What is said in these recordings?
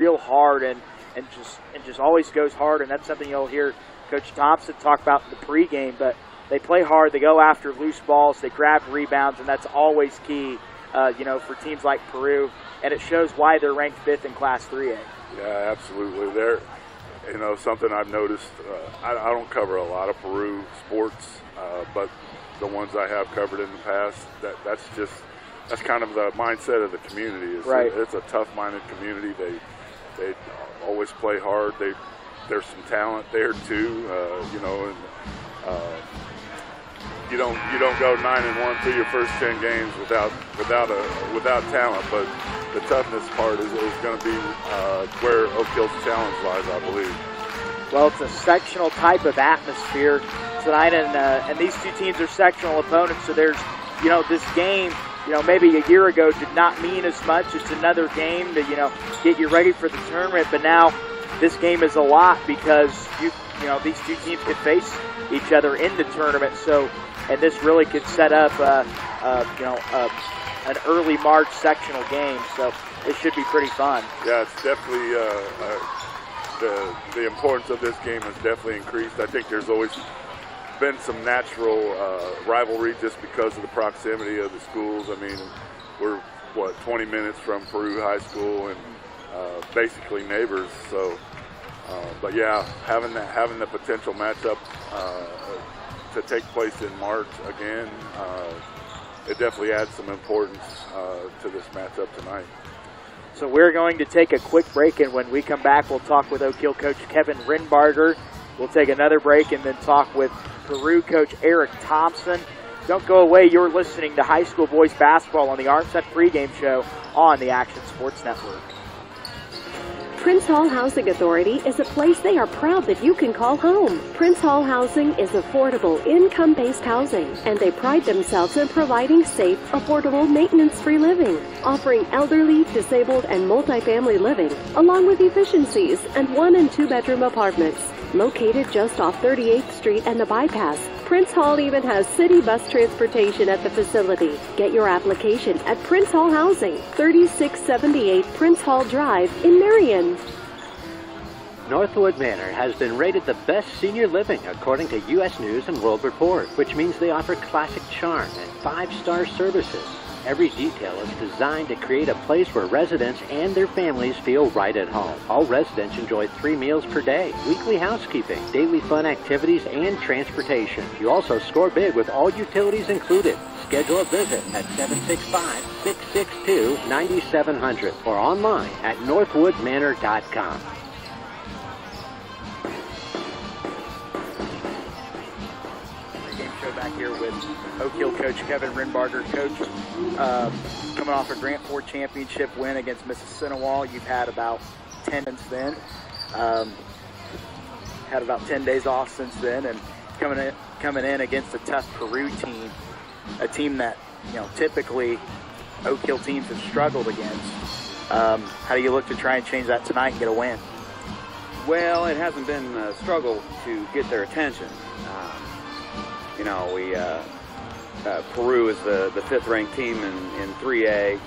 real hard and just always goes hard, and that's something you'll hear Coach Thompson talk about in the pregame. But they play hard, they go after loose balls, they grab rebounds, and that's always key, for teams like Peru, and it shows why they're ranked 5th in Class 3A. Yeah, absolutely. They're, something I've noticed. I don't cover a lot of Peru sports, but the ones I have covered in the past, that's kind of the mindset of the community. Right. It's a tough-minded community. They always play hard. There's some talent there too, you don't go 9-1 through your first 10 games without talent. But the toughness part is going to be where Oak Hill's challenge lies, I believe. Well, it's a sectional type of atmosphere tonight, and these two teams are sectional opponents. So there's, this game, maybe a year ago did not mean as much. It's another game to, get you ready for the tournament. But now this game is a lot because these two teams can face each other in the tournament. So, and this really could set up, an early March sectional game. So it should be pretty fun. Yeah, it's definitely the importance of this game has definitely increased. I think there's always been some natural rivalry just because of the proximity of the schools. I mean, we're 20 minutes from Peru High School and basically neighbors. So, but yeah, having the potential matchup to take place in March again, it definitely adds some importance to this matchup tonight. So we're going to take a quick break, and when we come back, we'll talk with Oak Hill coach Kevin Rinbarger. We'll take another break and then talk with Peru coach Eric Thompson. Don't go away. You're listening to high school boys basketball on the Armset pregame show on the Action Sports Network. Prince Hall Housing Authority is a place they are proud that you can call home. Prince Hall Housing is affordable, income-based housing, and they pride themselves in providing safe, affordable, maintenance-free living, offering elderly, disabled, and multifamily living, along with efficiencies and 1- and 2-bedroom apartments. Located just off 38th Street and the bypass, Prince Hall even has city bus transportation at the facility. Get your application at Prince Hall Housing, 3678 Prince Hall Drive in Marion. Northwood Manor has been rated the best senior living according to U.S. News and World Report, which means they offer classic charm and 5-star services. Every detail is designed to create a place where residents and their families feel right at home. All residents enjoy 3 meals per day, weekly housekeeping, daily fun activities, and transportation. You also score big with all utilities included. Schedule a visit at 765-662-9700 or online at northwoodmanor.com. Back here with Oak Hill coach Kevin Rinbarger. Coach, coming off a Grant Ford championship win against Mississinawa, you've had about 10 since then. Had about 10 days off since then, and coming in against a tough Peru team, a team that typically Oak Hill teams have struggled against. How do you look to try and change that tonight and get a win? Well, it hasn't been a struggle to get their attention. Peru is the 5th-ranked team in 3A,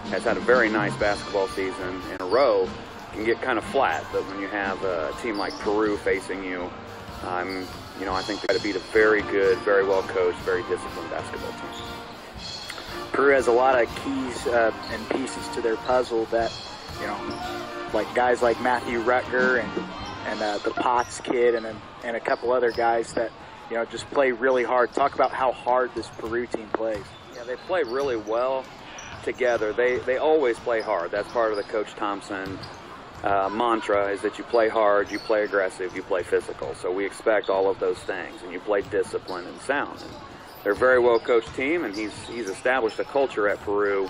has had a very nice basketball season in a row. Can get kind of flat, but when you have a team like Peru facing you, I think they've got to beat a very good, very well-coached, very disciplined basketball team. Peru has a lot of keys and pieces to their puzzle that, like guys like Matthew Rutger and the Potts kid and a couple other guys that, just play really hard. Talk about how hard this Peru team plays. Yeah, they play really well together. They always play hard. That's part of the Coach Thompson mantra, is that you play hard, you play aggressive, you play physical. So we expect all of those things, and you play disciplined and sound. And they're a very well-coached team, and he's established a culture at Peru.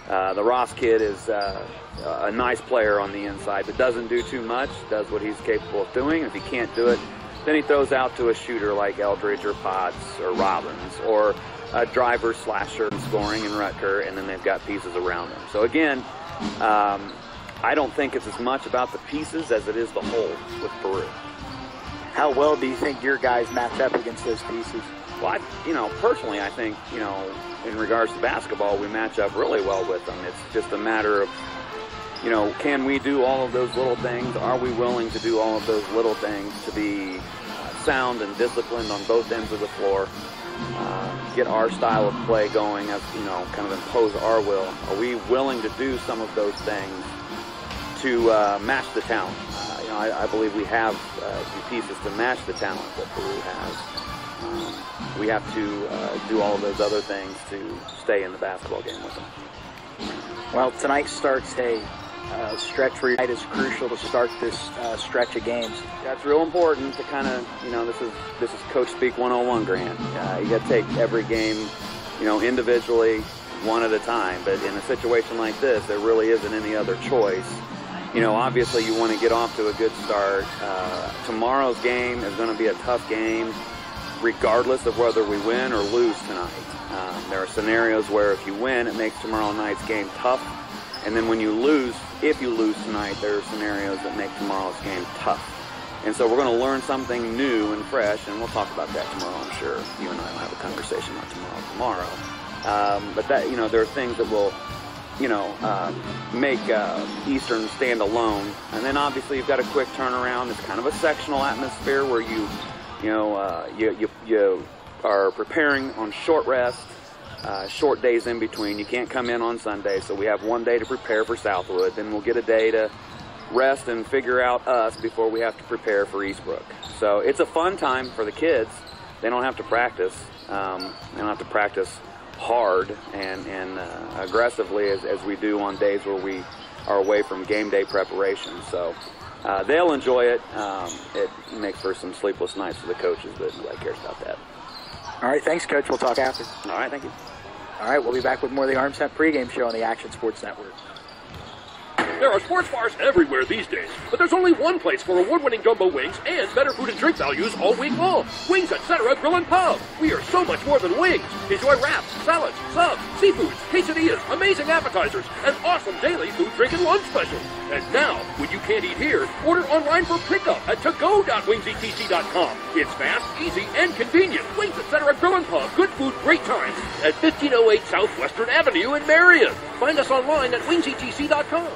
The Ross kid is a nice player on the inside, but doesn't do too much, does what he's capable of doing. If he can't do it, then he throws out to a shooter like Eldridge or Potts or Robbins, or a driver, slasher, and scoring in Rutger, and then they've got pieces around them. So again, I don't think it's as much about the pieces as it is the whole with Peru. How well do you think your guys match up against those pieces? Well, personally, I think, in regards to basketball, we match up really well with them. It's just a matter of, can we do all of those little things? Are we willing to do all of those little things to be sound and disciplined on both ends of the floor? Get our style of play going, as kind of impose our will. Are we willing to do some of those things to match the talent? I believe we have the pieces to match the talent that Peru has. We have to do all of those other things to stay in the basketball game with them. Well, tonight starts a stretch where tonight is crucial to start this stretch of games. That's real important to kind of, this is Coach Speak 101, Grant. You got to take every game, individually, one at a time. But in a situation like this, there really isn't any other choice. Obviously you want to get off to a good start. Tomorrow's game is going to be a tough game, regardless of whether we win or lose tonight. There are scenarios where if you win, it makes tomorrow night's game tough. And then when you lose, if you lose tonight, there are scenarios that make tomorrow's game tough. And so we're going to learn something new and fresh, and we'll talk about that tomorrow, I'm sure. You and I will have a conversation about tomorrow. But that, there are things that will, make Eastern stand alone. And then obviously you've got a quick turnaround. It's kind of a sectional atmosphere where you are preparing on short rest. Short days in between. You can't come in on Sunday, so we have one day to prepare for Southwood. Then we'll get a day to rest and figure out us before we have to prepare for Eastbrook. So it's a fun time for the kids. They don't have to practice. They don't have to practice hard and aggressively as we do on days where we are away from game day preparation. So they'll enjoy it. It makes for some sleepless nights for the coaches, but nobody cares about that. All right, thanks, Coach. We'll talk after. All right, thank you. All right, we'll be back with more of the Arms Hunt pregame show on the Action Sports Network. There are sports bars everywhere these days, but there's only one place for award-winning jumbo wings and better food and drink values all week long. Wings Etc. Grill and Pub. We are so much more than wings. Enjoy wraps, salads, subs, seafoods, quesadillas, amazing appetizers, and awesome daily food, drink, and lunch specials. And now, when you can't eat here, order online for pickup at togo.wingsetc.com. It's fast, easy, and convenient. Wings Etc. Grill and Pub. Good food, great times at 1508 Southwestern Avenue in Marion. Find us online at wingsetc.com.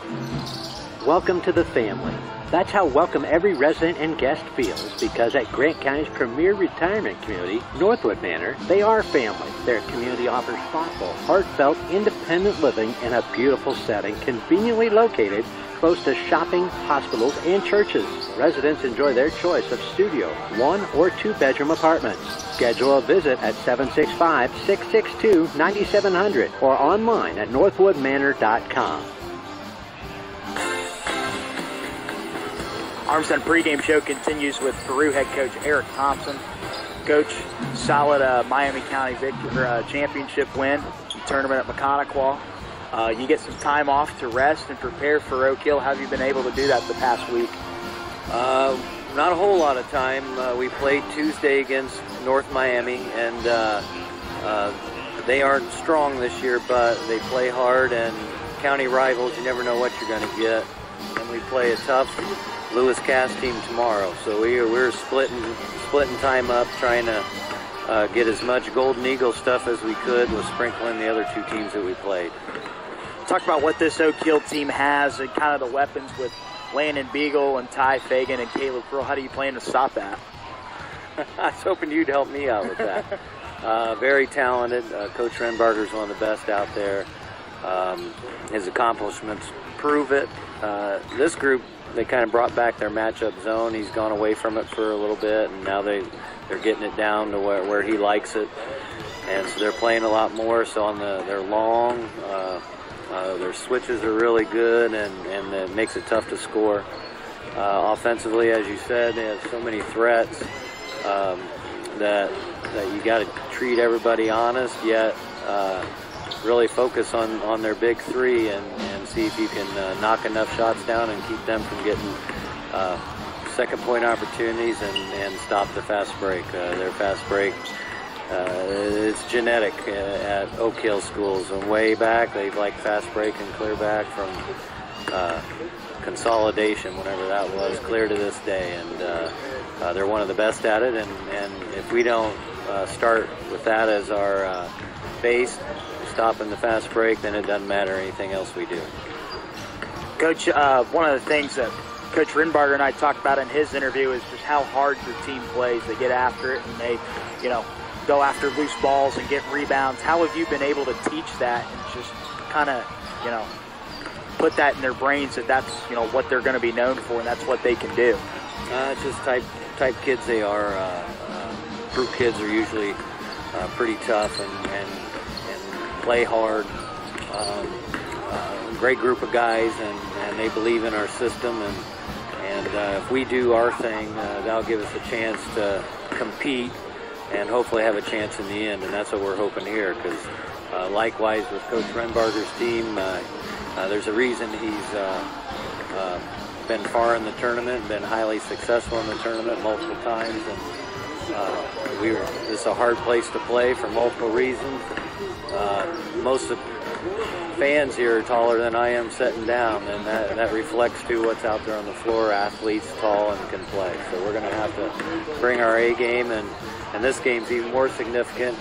Welcome to the family. That's how welcome every resident and guest feels, because at Grant County's premier retirement community, Northwood Manor, they are family. Their community offers thoughtful, heartfelt, independent living in a beautiful setting, conveniently located close to shopping, hospitals, and churches. Residents enjoy their choice of studio, 1 or 2 bedroom apartments. Schedule a visit at 765-662-9700 or online at northwoodmanor.com. Arms Hunt pregame show continues with Peru head coach Eric Thompson. Coach, solid Miami County championship win, tournament at McConaughey. You get some time off to rest and prepare for Oak Hill. How have you been able to do that the past week? Not a whole lot of time. We played Tuesday against North Miami, and they aren't strong this year, but they play hard, and county rivals, you never know what you're going to get. And we play a tough Lewis Cass team tomorrow, so we're splitting time up, trying to get as much Golden Eagle stuff as we could with sprinkling the other 2 teams that we played. Talk about what this Oak Hill team has and kind of the weapons with Landon Beagle and Ty Fagan and Caleb Pearl. How do you plan to stop that? I was hoping you'd help me out with that. Very talented. Coach Renbarger's one of the best out there. His accomplishments prove it. This group, they kind of brought back their matchup zone. He's gone away from it for a little bit, and now they're getting it down to where he likes it. And so they're playing a lot more. So on they're long. Their switches are really good, and it makes it tough to score. Offensively, as you said, they have so many threats that you got to treat everybody honest, yet really focus on their big 3 and see if you can knock enough shots down and keep them from getting second point opportunities and stop the fast break. Their fast break, it's genetic at Oak Hill schools. And way back, they like fast break and clear back from consolidation, whatever that was, clear to this day. And they're one of the best at it. And if we don't start with that as our base, stopping the fast break, then it doesn't matter anything else we do. Coach, one of the things that Coach Rinbarger and I talked about in his interview is just how hard your team plays. They get after it and they, go after loose balls and get rebounds. How have you been able to teach that and just kind of, put that in their brains that that's, what they're going to be known for and that's what they can do? Just type kids they are. Peru kids are usually pretty tough and play hard. Great group of guys, and they believe in our system, and if we do our thing, that'll give us a chance to compete and hopefully have a chance in the end, and that's what we're hoping here, because likewise with Coach Renbarger's team, there's a reason he's been far in the tournament, been highly successful in the tournament multiple times, and this is a hard place to play for multiple reasons. Most of fans here are taller than I am sitting down, and that reflects to what's out there on the floor. Athletes tall and can play, so we're going to have to bring our A game, and this game's even more significant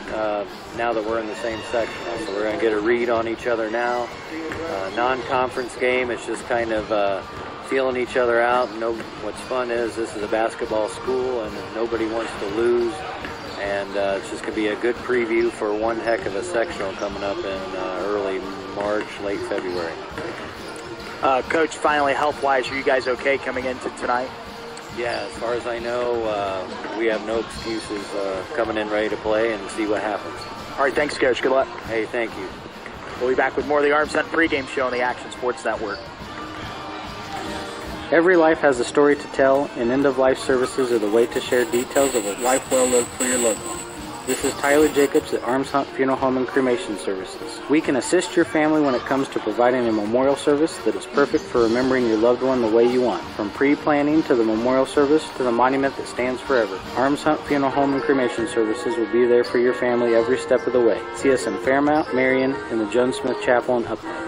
now that we're in the same section. So we're going to get a read on each other now. Non-conference game, it's just kind of feeling each other out. What's fun is this is a basketball school, and nobody wants to lose. And it's just going to be a good preview for one heck of a sectional coming up in early March, late February. Coach, finally, health-wise, are you guys okay coming into tonight? Yeah, as far as I know, we have no excuses coming in ready to play and see what happens. All right, thanks, Coach. Good luck. Hey, thank you. We'll be back with more of the Arms Hunt pregame show on the Action Sports Network. Every life has a story to tell, and end-of-life services are the way to share details of a life well lived for your loved one. This is Tyler Jacobs at Arms Hunt Funeral Home and Cremation Services. We can assist your family when it comes to providing a memorial service that is perfect for remembering your loved one the way you want. From pre-planning to the memorial service to the monument that stands forever. Arms Hunt Funeral Home and Cremation Services will be there for your family every step of the way. See us in Fairmount, Marion, and the Joan Smith Chapel in Upland.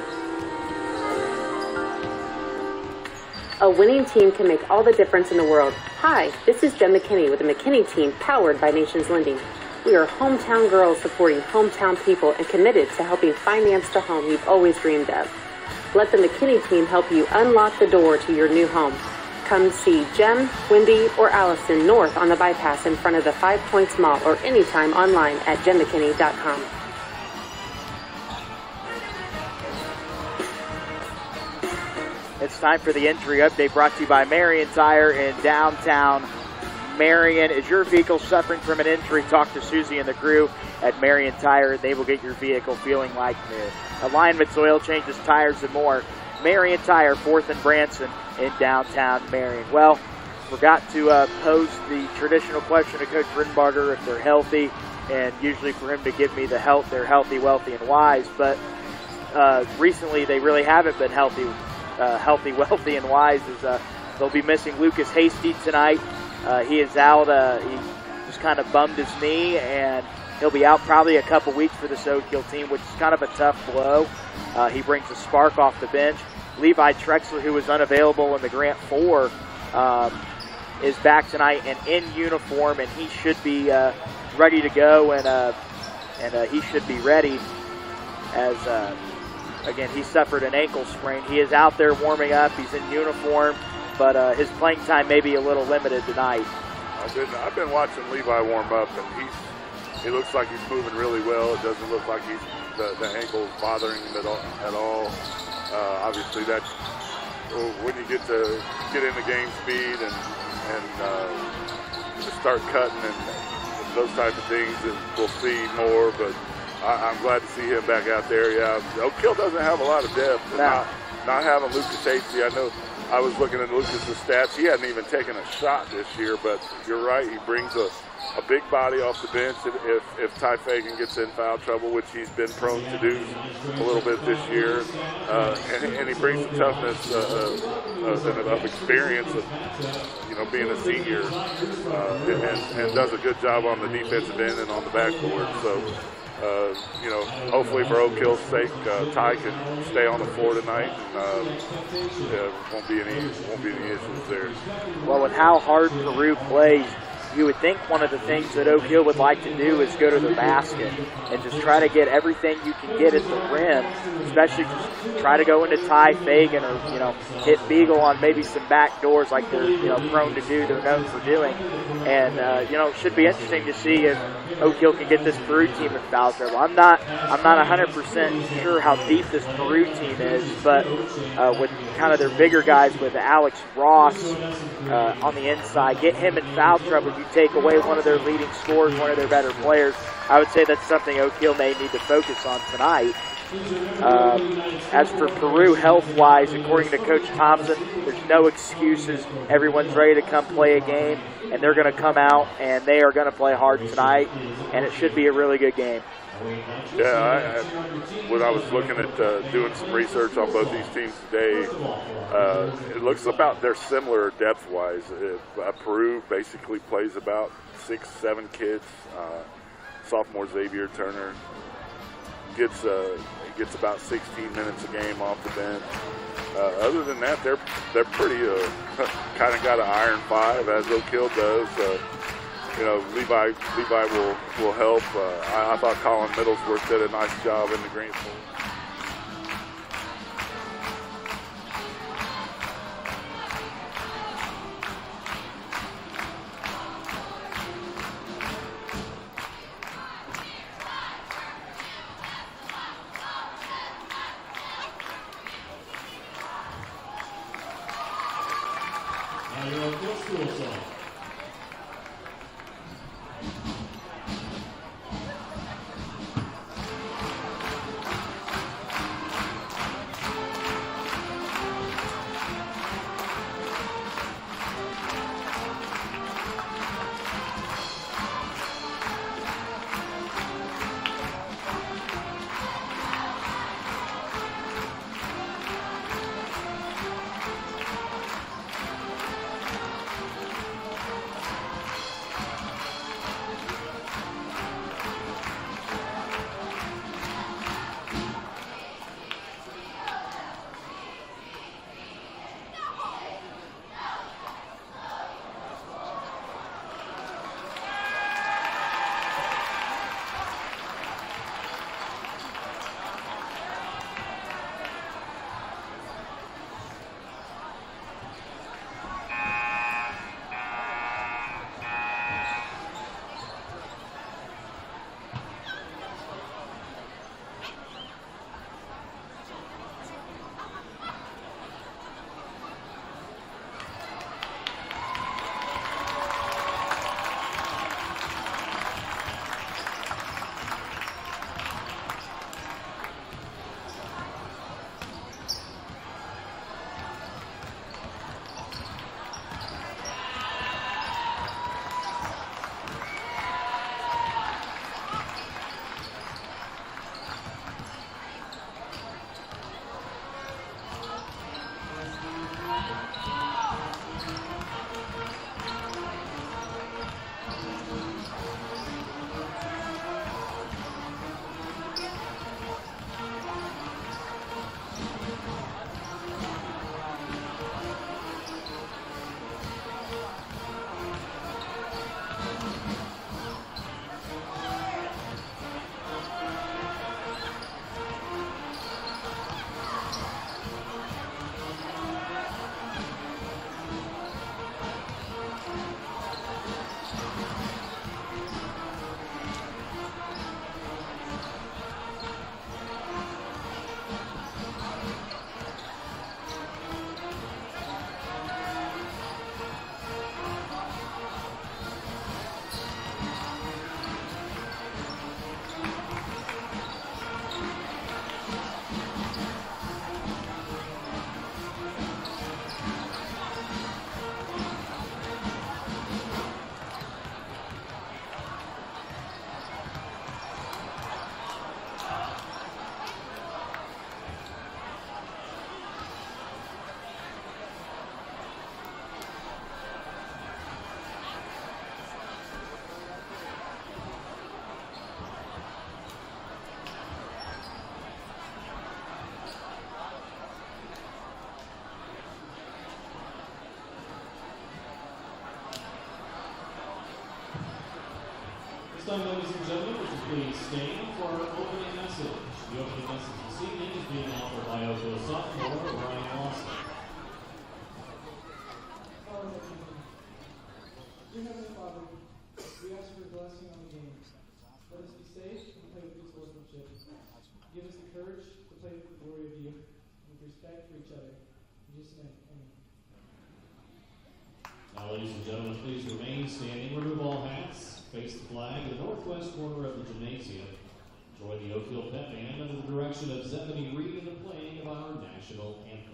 A winning team can make all the difference in the world. Hi, this is Jen McKinney with the McKinney team powered by Nations Lending. We are hometown girls supporting hometown people and committed to helping finance the home you've always dreamed of. Let the McKinney team help you unlock the door to your new home. Come see Jem, Wendy, or Allison north on the bypass in front of the 5 Points Mall or anytime online at jemmckinney.com. It's time for the injury update brought to you by Marion Tire in downtown Marion. Is your vehicle suffering from an injury? Talk to Susie and the crew at Marion Tire. They will get your vehicle feeling like new. Alignments, oil changes, tires, and more. Marion Tire, 4th and Branson in downtown Marion. Well, forgot to pose the traditional question to Coach Rinbarger if they're healthy, and usually for him to give me the health, they're healthy, wealthy, and wise. But recently they really haven't been healthy, wealthy, and wise. They'll be missing Lucas Hasty tonight. He is out. He just kind of bummed his knee, and he'll be out probably a couple weeks for this Oak Hill team, which is kind of a tough blow. He brings a spark off the bench. Levi Trexler, who was unavailable in the Grant 4, is back tonight and in uniform, and he should be ready to go, and he should be ready as again, he suffered an ankle sprain. He is out there warming up. He's in uniform, but his playing time may be a little limited tonight. I've been watching Levi warm up, and he looks like he's moving really well. It doesn't look like the ankle's bothering him at all. Obviously, that's when you get into game speed and just start cutting and those type of things, and we'll see more. But I'm glad to see him back out there. Yeah, Oak Hill doesn't have a lot of depth. No. Not having Lucas Hasty, I know I was looking at Lucas's stats. He hadn't even taken a shot this year, but you're right. He brings a big body off the bench if Ty Fagan gets in foul trouble, which he's been prone to do a little bit this year. And he brings the toughness of experience of being a senior and does a good job on the defensive end and on the backboard. So, hopefully for Oak Hill's sake, Ty can stay on the floor tonight, and won't be any issues there. Well, with how hard Peru plays, you would think one of the things that Oak Hill would like to do is go to the basket and just try to get everything you can get at the rim, especially just try to go into tie Fagan or, hit Beagle on maybe some back doors like they're, prone to do, they're known for doing. And, it should be interesting to see if Oak Hill can get this Peru team in foul trouble. I'm not 100% sure how deep this Peru team is, but with kind of their bigger guys with Alex Ross on the inside, get him in foul trouble, you take away one of their leading scorers, one of their better players. I would say that's something Oak Hill may need to focus on tonight. As for Peru health-wise, according to Coach Thompson, there's no excuses. Everyone's ready to come play a game, and they're going to come out, and they are going to play hard tonight, and it should be a really good game. Yeah, when I was looking at doing some research on both these teams today, it looks about they're similar depth-wise. Peru basically plays about 6-7 kids. Sophomore Xavier Turner gets about 16 minutes a game off the bench. Other than that, they're pretty kind of got an iron 5 as Oak Hill does. Levi will help. I thought Colin Middlesworth did a nice job in the green. time, ladies and gentlemen, would you please stand for our opening message. The opening message this evening is being offered by Oakville sophomore Ryan Lawson. Dear Heavenly Father, we ask for your blessing on the game. Let us be safe and play with good sportsmanship. Give us the courage to play for the glory of you, with respect for each other. In Jesus' name, amen. Now, ladies and gentlemen, please remain standing. Remove all hats. Face the flag in the northwest corner of the gymnasium. Join the Oakville Pep Band under the direction of Zebedee Reed in the playing of our national anthem.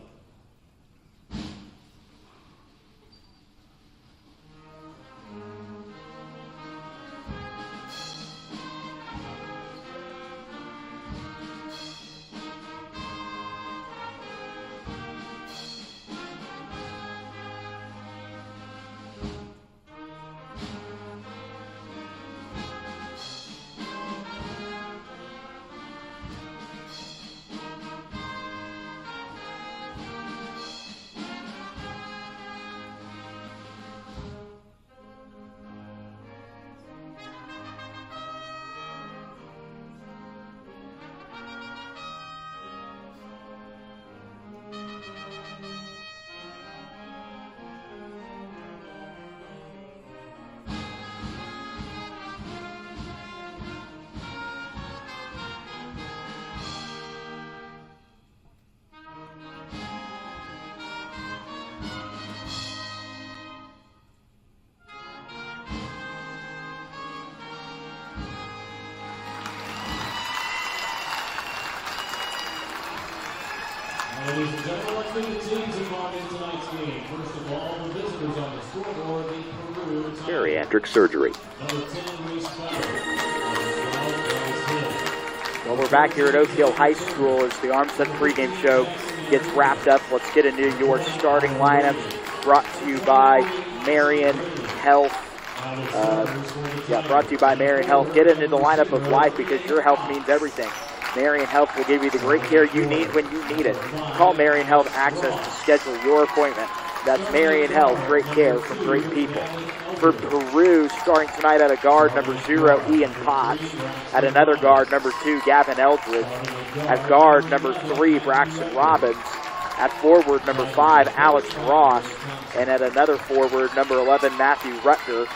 Ladies and gentlemen, let's meet the teams involved in tonight's game. First of all, the visitors on the scoreboard, the Peru Bariatric surgery. Number 10, Reese Cloud. Well, we're back here at Oak Hill High School as the Armstead pregame show gets wrapped up. Let's get into your starting lineups, brought to you by Marion Health. Brought to you by Marion Health. Get into the lineup of life because your health means everything. Marion Health will give you the great care you need when you need it. Call Marion Health Access to schedule your appointment. That's Marion Health, great care from great people. For Peru, starting tonight at a guard, number 0, Ian Potts. At another guard, number 2, Gavin Eldridge. At guard, number 3, Braxton Robbins. At forward, number 5, Alex Ross. And at another forward, number 11, Matthew Rutger.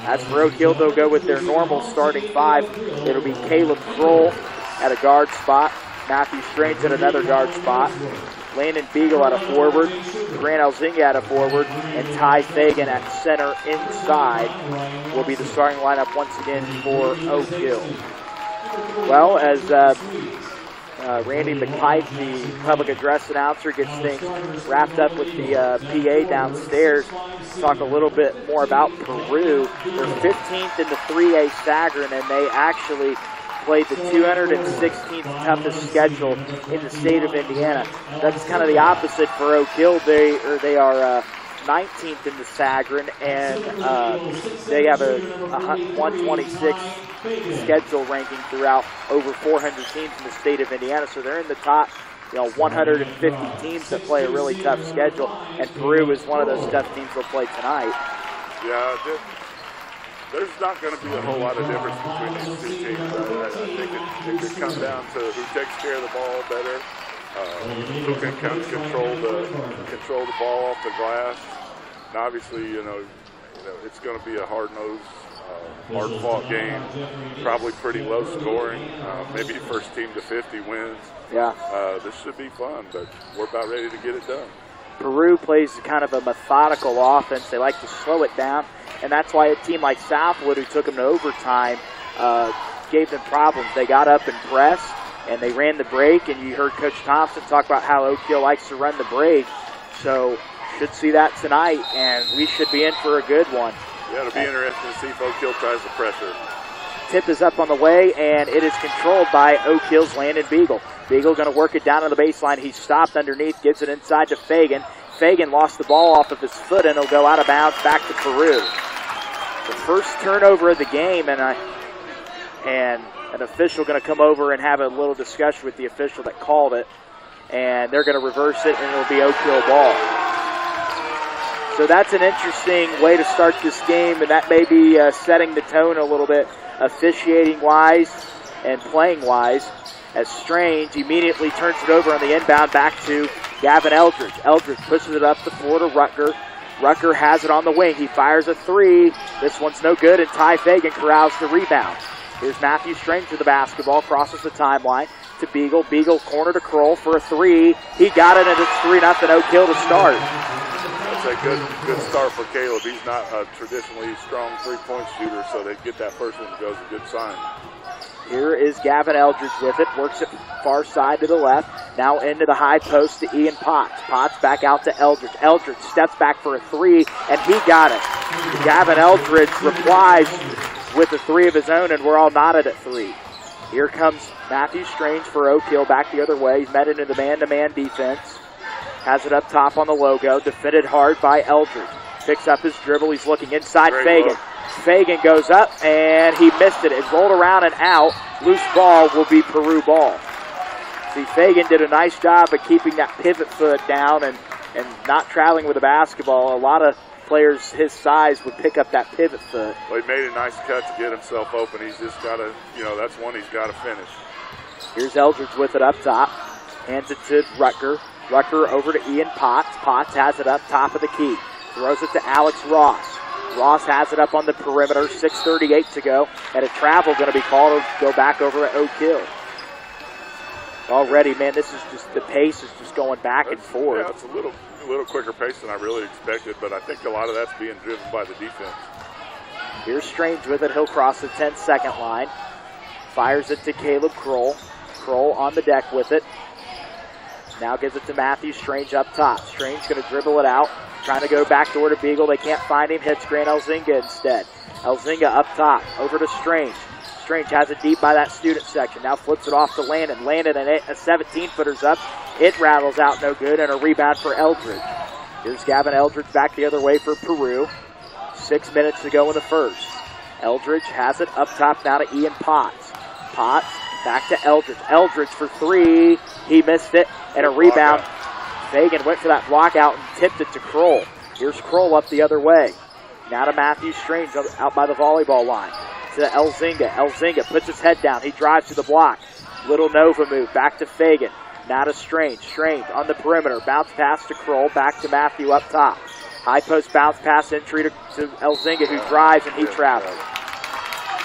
As for Oak Hill, they'll go with their normal starting 5. It'll be Caleb Kroll at a guard spot, Matthew Strange at another guard spot, Landon Beagle at a forward, Grant Elzinga at a forward, and Ty Fagan at center inside will be the starting lineup once again for Oak Hill. Well, as Randy McPike, the public address announcer, gets things wrapped up with the PA downstairs, talk a little bit more about Peru. They're 15th in the 3A Sagarin, and they actually played the 216th toughest schedule in the state of Indiana. That's kind of the opposite for Oak Hill. They are 19th in the Sagarin, and they have a 126 schedule ranking throughout over 400 teams in the state of Indiana. So they're in the top 150 teams that play a really tough schedule, and Peru is one of those tough teams they'll play tonight. Yeah, there's not going to be a whole lot of difference between these two teams. I think it could come down to who takes care of the ball better, who can kind of control the ball off the glass. And obviously, it's going to be a hard-nosed, hard-fought game, probably pretty low scoring. Maybe first team to 50 wins. Yeah. This should be fun, but we're about ready to get it done. Peru plays kind of a methodical offense. They like to slow it down, and that's why a team like Southwood, who took them to overtime, gave them problems. They got up and pressed, and they ran the break, and you heard Coach Thompson talk about how Oak Hill likes to run the break. So should see that tonight, and we should be in for a good one. Yeah, it'll be interesting to see if Oak Hill tries the pressure. Tip is up on the way, and it is controlled by Oak Hill's Landon Beagle. Beagle going to work it down to the baseline. He's stopped underneath, gives it inside to Fagan. Fagan lost the ball off of his foot, and it'll go out of bounds back to Peru. The first turnover of the game, and an official going to come over and have a little discussion with the official that called it, and they're going to reverse it, and it'll be Oak Hill ball. So that's an interesting way to start this game, and that may be setting the tone a little bit officiating-wise and playing-wise, as Strange immediately turns it over on the inbound back to Gavin Eldridge. Eldridge pushes it up the floor to Rutger. Rutger has it on the wing. He fires a three. This one's no good, and Ty Fagan corrals the rebound. Here's Matthew Strange with the basketball, crosses the timeline to Beagle. Beagle corner to Kroll for a three. He got it, and it's 3-0 Oak Hill to start. That's a good start for Caleb. He's not a traditionally strong three-point shooter, so they get that first one to go is a good sign. Here is Gavin Eldridge with it. Works it far side to the left. Now into the high post to Ian Potts. Potts back out to Eldridge. Eldridge steps back for a three, and he got it. Gavin Eldridge replies with a three of his own, and we're all knotted at three. Here comes Matthew Strange for Oak Hill back the other way. He's met into the man-to-man defense. Has it up top on the logo. Defended hard by Eldridge. Picks up his dribble. He's looking inside Fagan. Look. Fagan goes up, and he missed it. It rolled around and out. Loose ball will be Peru ball. See, Fagan did a nice job of keeping that pivot foot down and not traveling with the basketball. A lot of players his size would pick up that pivot foot. Well, he made a nice cut to get himself open. He's just got to, that's one he's got to finish. Here's Eldridge with it up top. Hands it to Rutger. Rutger over to Ian Potts. Potts has it up top of the key. Throws it to Alex Ross. Ross has it up on the perimeter, 6:38 to go, and a travel going to be called to go back over at Oak Hill. Already, man, this is just, the pace is just going back and forth. Yeah, it's a little quicker pace than I really expected, but I think a lot of that's being driven by the defense. Here's Strange with it. He'll cross the 10-second line. Fires it to Caleb Kroll. Kroll on the deck with it. Now gives it to Matthew Strange up top. Strange going to dribble it out. Trying to go back door to Beagle. They can't find him. Hits Grant Elzinga instead. Elzinga up top. Over to Strange. Strange has it deep by that student section. Now flips it off to Landon. Landon and a 17-footer's up. It rattles out no good, and a rebound for Eldridge. Here's Gavin Eldridge back the other way for Peru. 6 minutes to go in the first. Eldridge has it up top now to Ian Potts. Potts back to Eldridge. Eldridge for three. He missed it, and a rebound. Fagan went for that block out and tipped it to Kroll. Here's Kroll up the other way. Now to Matthew Strange out by the volleyball line. To Elzinga. Elzinga puts his head down. He drives to the block. Little Nova move. Back to Fagan. Now to Strange. Strange on the perimeter. Bounce pass to Kroll. Back to Matthew up top. High post bounce pass entry to Elzinga, who drives and he travels.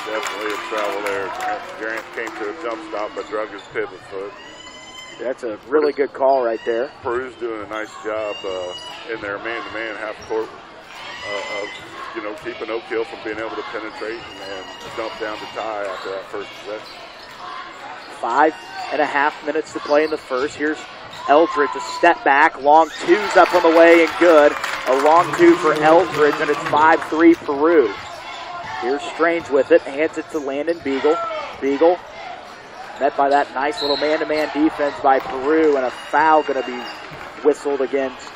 Definitely a travel there. Grant came to a jump stop but drug his pivot foot. That's a really good call right there. Peru's doing a nice job in their man-to-man half court of keeping Oak Hill from being able to penetrate and dump down to Ty after that first possession. 5.5 minutes to play in the first. Here's Eldridge, a step back, long two's up on the way and good. A long two for Eldridge, and it's 5-3 Peru. Here's Strange with it, hands it to Landon Beagle. Beagle met by that nice little man-to-man defense by Peru, and a foul going to be whistled against.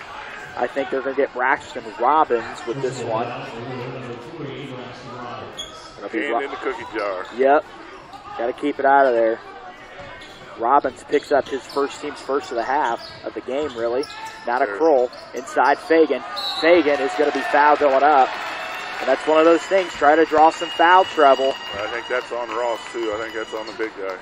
I think they're going to get Braxton Robbins with this one. Hand in the cookie jar. Yep. Got to keep it out of there. Robbins picks up his team's first of the half of the game, really. Now to Kroll. Inside Fagan. Fagan is going to be foul going up. And that's one of those things. Try to draw some foul trouble. I think that's on Ross, too. I think that's on the big guy.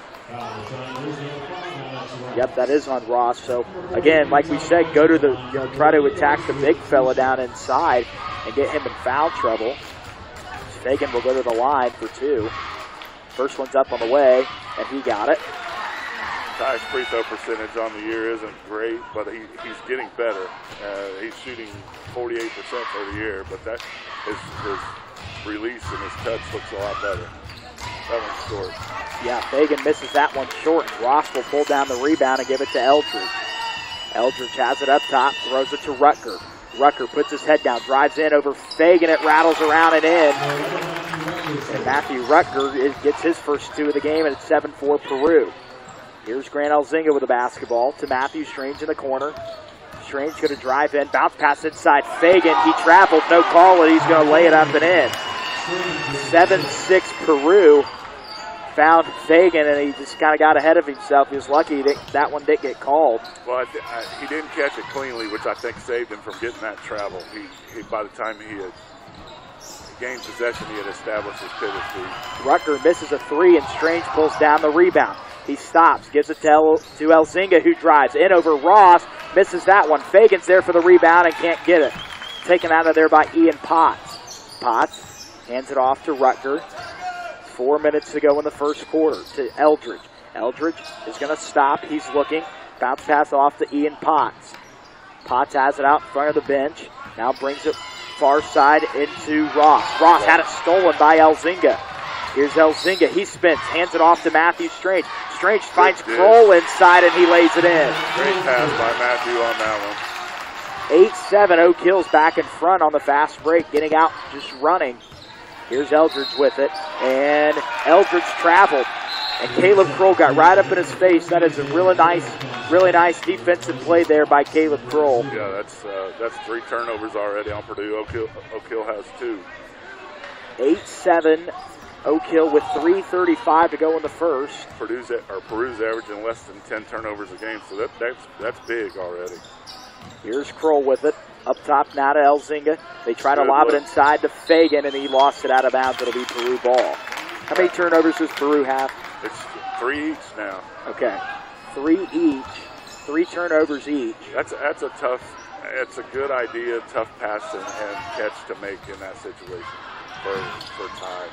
Yep, that is on Ross. So, again, like we said, go to the, try to attack the big fella down inside and get him in foul trouble. Fagan will go to the line for two. First one's up on the way, and he got it. Ty's free throw percentage on the year isn't great, but he's getting better. He's shooting 48% for the year, but that his release and his touch looks a lot better. That one's short. Yeah, Fagan misses that one short. Ross will pull down the rebound and give it to Eldridge. Eldridge has it up top, throws it to Rutger. Rutger puts his head down, drives in over Fagan. It rattles around and in. And Matthew Rutger gets his first two of the game, and it's 7-4 Peru. Here's Grant Elzinga with the basketball to Matthew Strange in the corner. Strange going to drive in, bounce pass inside Fagan. He traveled, no call, and he's going to lay it up and in. 7-6 Peru. Found Fagan, and he just kind of got ahead of himself. He was lucky that one didn't get called. Well, he didn't catch it cleanly, which I think saved him from getting that travel. He by the time he gain possession, he had established his pivot speed. Rucker misses a three, and Strange pulls down the rebound. He stops, gives it to Elzinga, who drives in over Ross, misses that one. Fagan's there for the rebound and can't get it. Taken out of there by Ian Potts. Potts hands it off to Rucker. 4 minutes to go in the first quarter to Eldridge. Eldridge is going to stop. He's looking. Bounce pass off to Ian Potts. Potts has it out in front of the bench. Now brings it far side into Ross. Ross had it stolen by Elzinga. Here's Elzinga. He spins. Hands it off to Matthew Strange. Strange finds Kroll inside, and he lays it in. Great pass by Matthew on that one. 8-7. Oak Hill's back in front on the fast break, getting out, just running. Here's Eldridge with it, and Eldridge traveled, and Caleb Kroll got right up in his face. That is a really nice defensive play there by Caleb Kroll. Yeah, that's 3 turnovers already on Purdue. Oak Hill has 2. 8-7. Oak Hill with 3:35 to go in the first. Peru's averaging less than 10 turnovers a game, so that's big already. Here's Kroll with it. Up top now to Elzinga. They try to lob it inside to Fagan, and he lost it out of bounds. It'll be Peru ball. How many turnovers does Peru have? It's 3 each now. Okay. 3 each. 3 turnovers each. That's a tough, it's a good idea, tough pass and catch to make in that situation for time.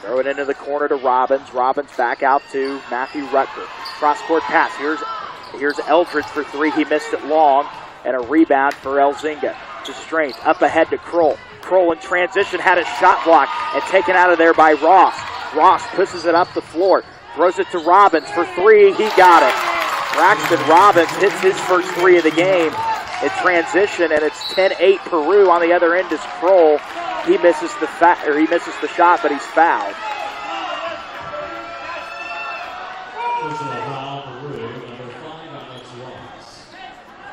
Throw it into the corner to Robbins. Robbins back out to Matthew Rutger. Cross-court pass. Here's Eldridge for 3. He missed it long. And a rebound for Elzinga. To Strange. Up ahead to Kroll. Kroll in transition had a shot block and taken out of there by Ross. Ross pushes it up the floor. Throws it to Robbins for 3. He got it. Braxton Robbins hits his first 3 of the game in transition, and it's 10-8 Peru. On the other end is Kroll. He misses the shot, but he's fouled.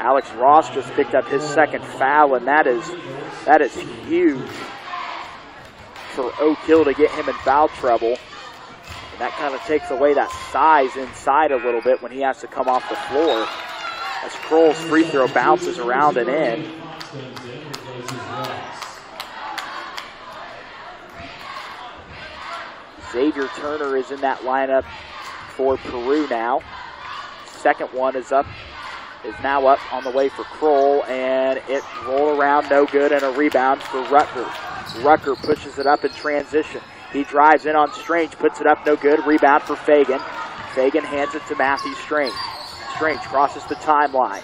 Alex Ross just picked up his second foul, and that is huge for Oak Hill to get him in foul trouble. And that kind of takes away that size inside a little bit when he has to come off the floor. As Kroll's free throw bounces around and in. Xavier Turner is in that lineup for Peru now. Second one is now up on the way for Kroll, and it rolled around, no good, and a rebound for Rutger. Rucker pushes it up in transition. He drives in on Strange, puts it up, no good. Rebound for Fagan. Fagan hands it to Matthew Strange. Strange crosses the timeline.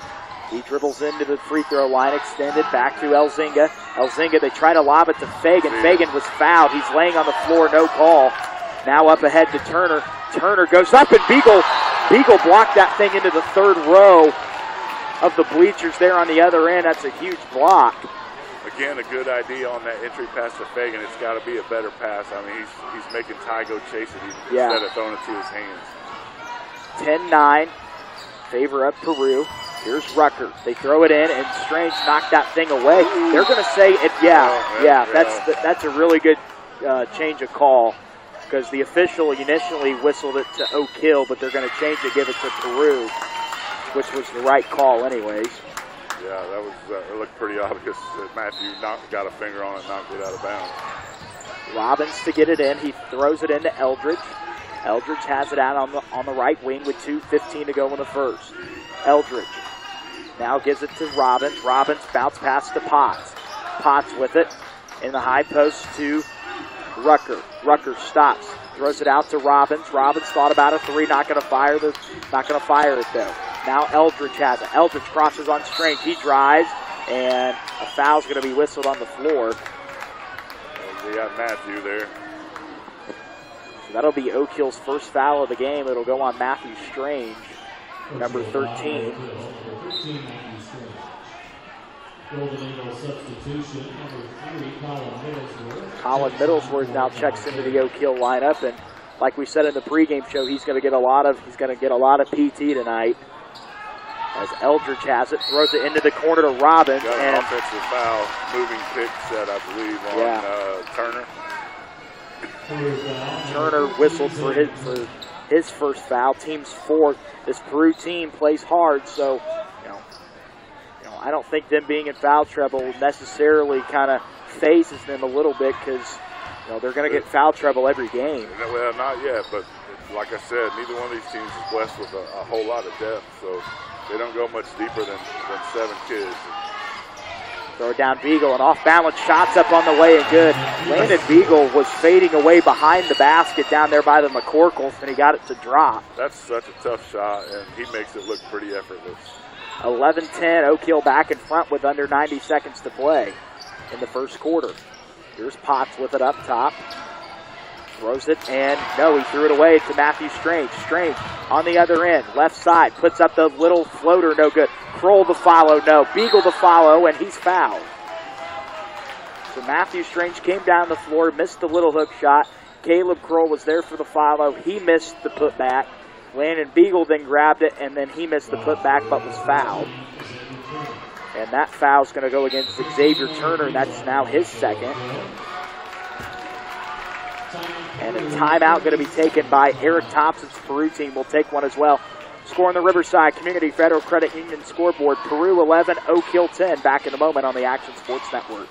He dribbles into the free throw line, extended back to Elzinga. Elzinga, they try to lob it to Fagan. Fagan was fouled. He's laying on the floor, no call. Now up ahead to Turner. Turner goes up, and Beagle blocked that thing into the third row of the bleachers there on the other end. That's a huge block. Again, a good idea on that entry pass to Fagan. It's got to be a better pass. I mean, he's making Ty go chase it instead of throwing it to his hands. 10-9, favor of Peru. Here's Rucker. They throw it in, and Strange knocked that thing away. They're going to say it. That's a really good change of call, because the official initially whistled it to Oak Hill, but they're going to change it, give it to Peru, which was the right call anyways. Yeah, it looked pretty obvious that Matthew got a finger on it and knocked it out of bounds. Robbins to get it in. He throws it into Eldridge. Eldridge has it out on the right wing with 2:15 to go in the first. Eldridge now gives it to Robbins. Robbins bounce pass to Potts. Potts with it in the high post to Rucker. Rucker stops, throws it out to Robbins. Robbins thought about a 3, not going to fire it though. Now Eldridge has it. Eldridge crosses on Strange. He drives, and a foul's going to be whistled on the floor. We got Matthew there. So that'll be Oak Hill's first foul of the game. It'll go on Matthew Strange, number 13. Golden Eagle substitution, number 3, Colin Middlesworth. Colin Middlesworth now checks into the Oak Hill lineup, and like we said in the pregame show, he's going to get a lot of PT tonight. As Eldridge has it, throws it into the corner to Robbins. Got an offensive foul, moving pick set, I believe, on Turner. Turner whistled for his first foul. Team's fourth. This Peru team plays hard, so I don't think them being in foul trouble will necessarily kind of phases them a little bit because they're going to get foul trouble every game. Well, not yet, but like I said, neither one of these teams is blessed with a whole lot of depth, so they don't go much deeper than 7 kids. Throw it down Beagle, and off-balance shots up on the way and good. Landon Beagle was fading away behind the basket down there by the McCorkles, and he got it to drop. That's such a tough shot, and he makes it look pretty effortless. 11-10, Oak Hill back in front with under 90 seconds to play in the first quarter. Here's Potts with it up top. Throws it, and no, he threw it away to Matthew Strange. Strange on the other end, left side, puts up the little floater, no good. Kroll the follow, no. Beagle the follow, and he's fouled. So Matthew Strange came down the floor, missed the little hook shot. Caleb Kroll was there for the follow. He missed the putback. Landon Beagle then grabbed it, and then he missed the putback but was fouled. And that foul's going to go against Xavier Turner. That's now his second. And a timeout going to be taken by Eric Thompson's Peru team. Will take one as well. Score on the Riverside Community Federal Credit Union scoreboard. Peru 11, Oak Hill 10. Back in a moment on the Action Sports Network.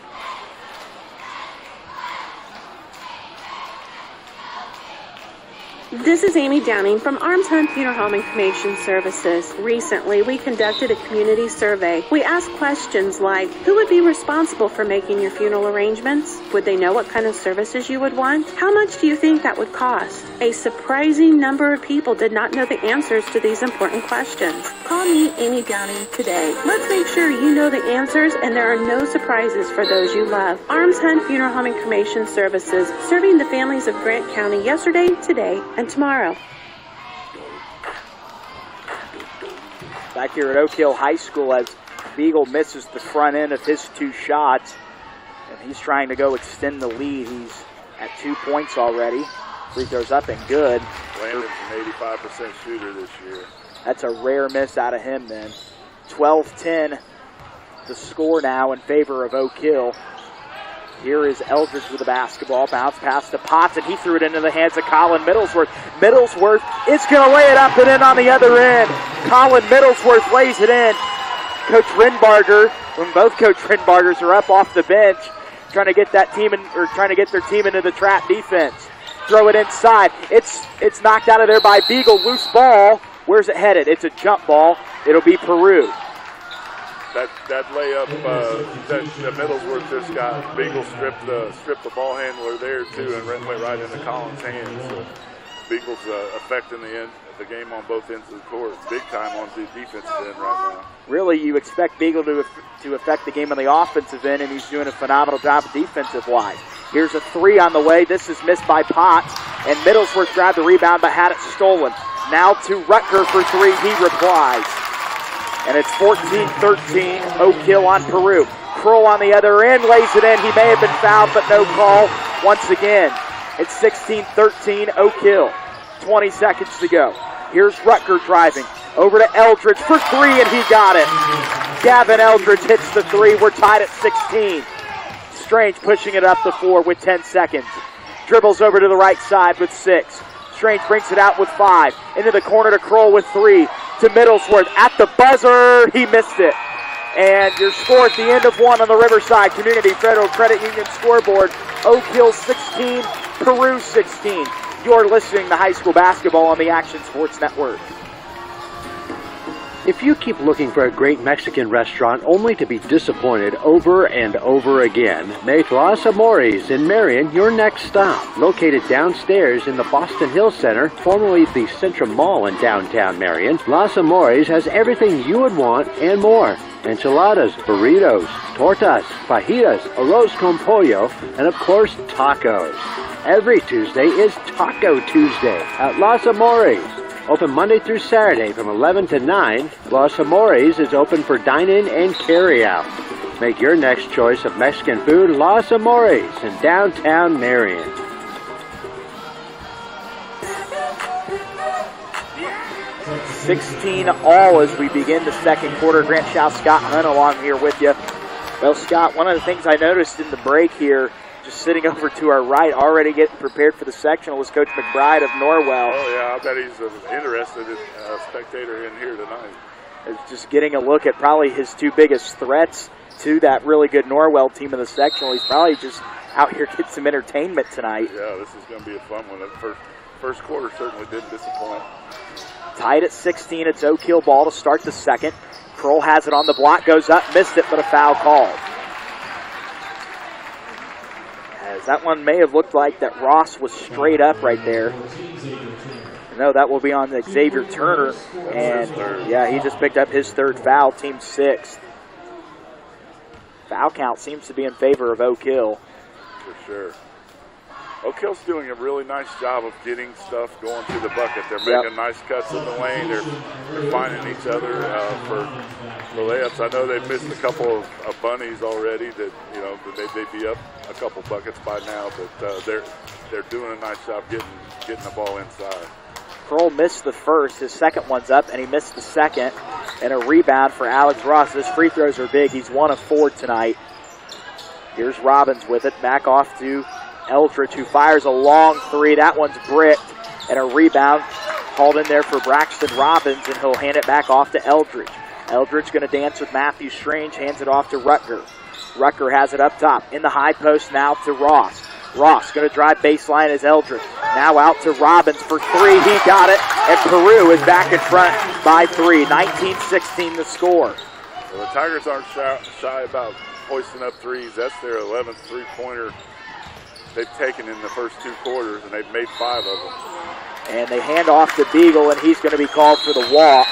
This is Amy Downing from Arms Hunt Funeral Home and Cremation Services. Recently, we conducted a community survey. We asked questions like, who would be responsible for making your funeral arrangements? Would they know what kind of services you would want? How much do you think that would cost? A surprising number of people did not know the answers to these important questions. Call me, Amy Downing, today. Let's make sure you know the answers and there are no surprises for those you love. Arms Hunt Funeral Home and Cremation Services, serving the families of Grant County yesterday, today, and tomorrow. Back here at Oak Hill High School as Beagle misses the front end of his 2 shots, and he's trying to go extend the lead. He's at 2 points already. Free throws up and good. Landon's an 85% shooter this year. That's a rare miss out of him then. 12-10 the score now in favor of Oak Hill. Here is Eldridge with the basketball. Bounce pass to Potts, and he threw it into the hands of Colin Middlesworth. Middlesworth is going to lay it up and in on the other end. Colin Middlesworth lays it in. Coach Renbarger, when both Coach Renbargers are up off the bench, trying to get that team trying to get their team into the trap defense. Throw it inside. It's knocked out of there by Beagle. Loose ball. Where's it headed? It's a jump ball. It'll be Peru. That layup that Middlesworth just got, Beagle stripped the ball handler there too and went right into Collins' hands. So Beagle's affecting the game on both ends of the court, big time on the defensive end right now. Really, you expect Beagle to affect the game on the offensive end, and he's doing a phenomenal job defensive-wise. Here's a 3 on the way. This is missed by Potts, and Middlesworth grabbed the rebound but had it stolen. Now to Rutger for 3. He replies. And it's 14-13, Oak Hill on Peru. Kroll on the other end, lays it in. He may have been fouled, but no call once again. It's 16-13, Oak Hill. 20 seconds to go. Here's Rutger driving. Over to Eldridge for 3, and he got it. Gavin Eldridge hits the 3. We're tied at 16. Strange pushing it up the 4 with 10 seconds. Dribbles over to the right side with 6. Strange brings it out with 5. Into the corner to Kroll with 3. To Middlesworth at the buzzer. He missed it. And your score at the end of 1 on the Riverside Community Federal Credit Union scoreboard. Oak Hill 16, Peru 16. You're listening to high school basketball on the Action Sports Network. If you keep looking for a great Mexican restaurant only to be disappointed over and over again, make Los Amores in Marion your next stop. Located downstairs in the Boston Hill Center, formerly the Centrum Mall in downtown Marion, Los Amores has everything you would want and more. Enchiladas, burritos, tortas, fajitas, arroz con pollo, and of course, tacos. Every Tuesday is Taco Tuesday at Los Amores. Open Monday through Saturday from 11 to 9. Los Amores is open for dine-in and carry-out. Make your next choice of Mexican food Los Amores in downtown Marion. $16-all as we begin the second quarter. Grant Shaw, Scott Hunt along here with you. Well, Scott, one of the things I noticed in the break here, just sitting over to our right, already getting prepared for the sectional, was Coach McBride of Norwell. Oh, yeah, I bet he's interested in a spectator in here tonight. Just getting a look at probably his 2 biggest threats to that really good Norwell team of the sectional. He's probably just out here getting some entertainment tonight. Yeah, this is going to be a fun one. The first quarter certainly didn't disappoint. Tied at 16, it's Oak Hill ball to start the second. Kroll has it on the block, goes up, missed it, but a foul called. As that one may have looked like that Ross was straight up right there. No, that will be on Xavier Turner, and yeah, he just picked up his third foul, team sixth. Foul count seems to be in favor of Oak Hill. For sure. Oak Hill's doing a really nice job of getting stuff going to the bucket. They're making nice cuts in the lane. They're finding each other for layups. I know they've missed a couple of bunnies already that, you know, they'd be up a couple buckets by now, but they're doing a nice job getting the ball inside. Kroll missed the first. His second one's up, and he missed the second. And a rebound for Alex Ross. His free throws are big. He's 1 of 4 tonight. Here's Robbins with it. Back off to Eldridge, who fires a long three. That one's bricked. And a rebound called in there for Braxton Robbins, and he'll hand it back off to Eldridge. Eldridge going to dance with Matthew Strange, hands it off to Rutger. Rutger has it up top. In the high post now to Ross. Ross going to drive baseline as Eldridge. Now out to Robbins for three. He got it, and Peru is back in front by 3. 19-16 the score. Well, the Tigers aren't shy about hoisting up threes. That's their 11th three-pointer they've taken in the first 2 quarters, and they've made 5 of them. And they hand off to Beagle, and he's going to be called for the walk.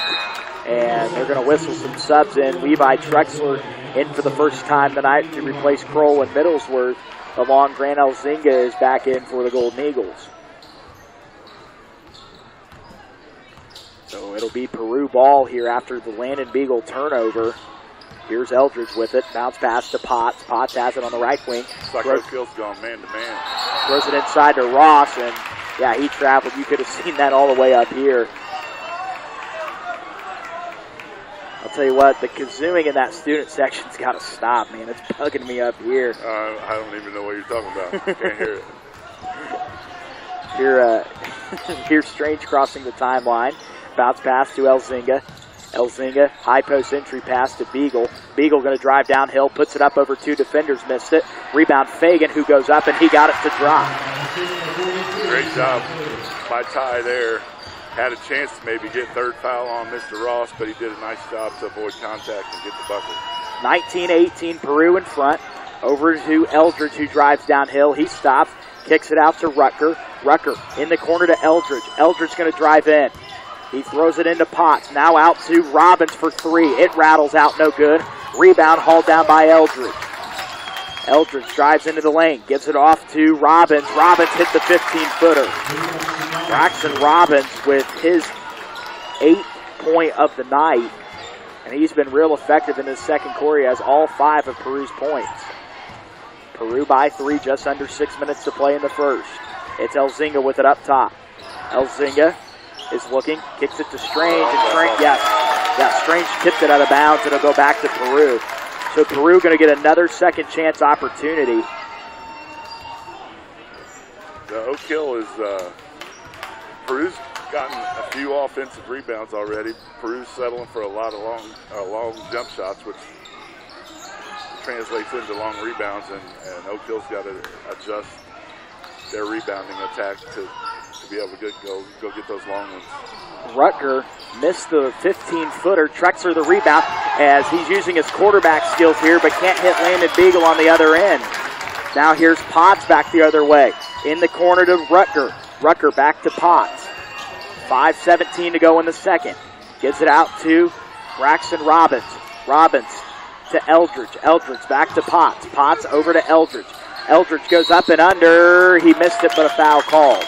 And they're going to whistle some subs in. Levi Trexler in for the first time tonight to replace Kroll and Middlesworth. Along Grant Elzinga is back in for the Golden Eagles. So it'll be Peru ball here after the Landon Beagle turnover. Here's Eldridge with it. Bounce pass to Potts. Potts has it on the right wing. It's like Oak Hill's gone man-to-man. Throws it inside to Ross, and yeah, he traveled. You could have seen that all the way up here. I'll tell you what, the kazooing in that student section's got to stop, man. It's bugging me up here. I don't even know what you're talking about. Can't hear it. Here's Strange crossing the timeline. Bounce pass to Elzinga. Elzinga, high post entry pass to Beagle. Beagle going to drive downhill, puts it up over 2 defenders, missed it. Rebound Fagan, who goes up, and he got it to drop. Great job by Ty there. Had a chance to maybe get third foul on Mr. Ross, but he did a nice job to avoid contact and get the bucket. 19-18, Peru in front. Over to Eldridge, who drives downhill. He stops, kicks it out to Rutger. Rutger in the corner to Eldridge. Eldridge going to drive in. He throws it into Potts. Now out to Robbins for 3. It rattles out, no good. Rebound hauled down by Eldridge. Eldridge drives into the lane, gives it off to Robbins. Robbins hit the 15-footer. Braxton Robbins with his 8th point of the night, and he's been real effective in his second quarter. He has all 5 of Peru's points. Peru by 3, just under 6 minutes to play in the first. It's Elzinga with it up top. Elzinga is looking, kicks it to Strange, and Strange tipped it out of bounds, and it'll go back to Peru. So Peru going to get another second chance opportunity. The Oak Hill is, Peru's gotten a few offensive rebounds already. Peru's settling for a lot of long jump shots, which translates into long rebounds, and Oak Hill's got to adjust their rebounding attack to be able to go get those long ones. Rutger missed the 15-footer. Trexler the rebound as he's using his quarterback skills here, but can't hit Landon Beagle on the other end. Now here's Potts back the other way. In the corner to Rutger. Rutger back to Potts. 5:17 to go in the second. Gives it out to Braxton Robbins. Robbins to Eldridge. Eldridge back to Potts. Potts over to Eldridge. Eldridge goes up and under. He missed it, but a foul called.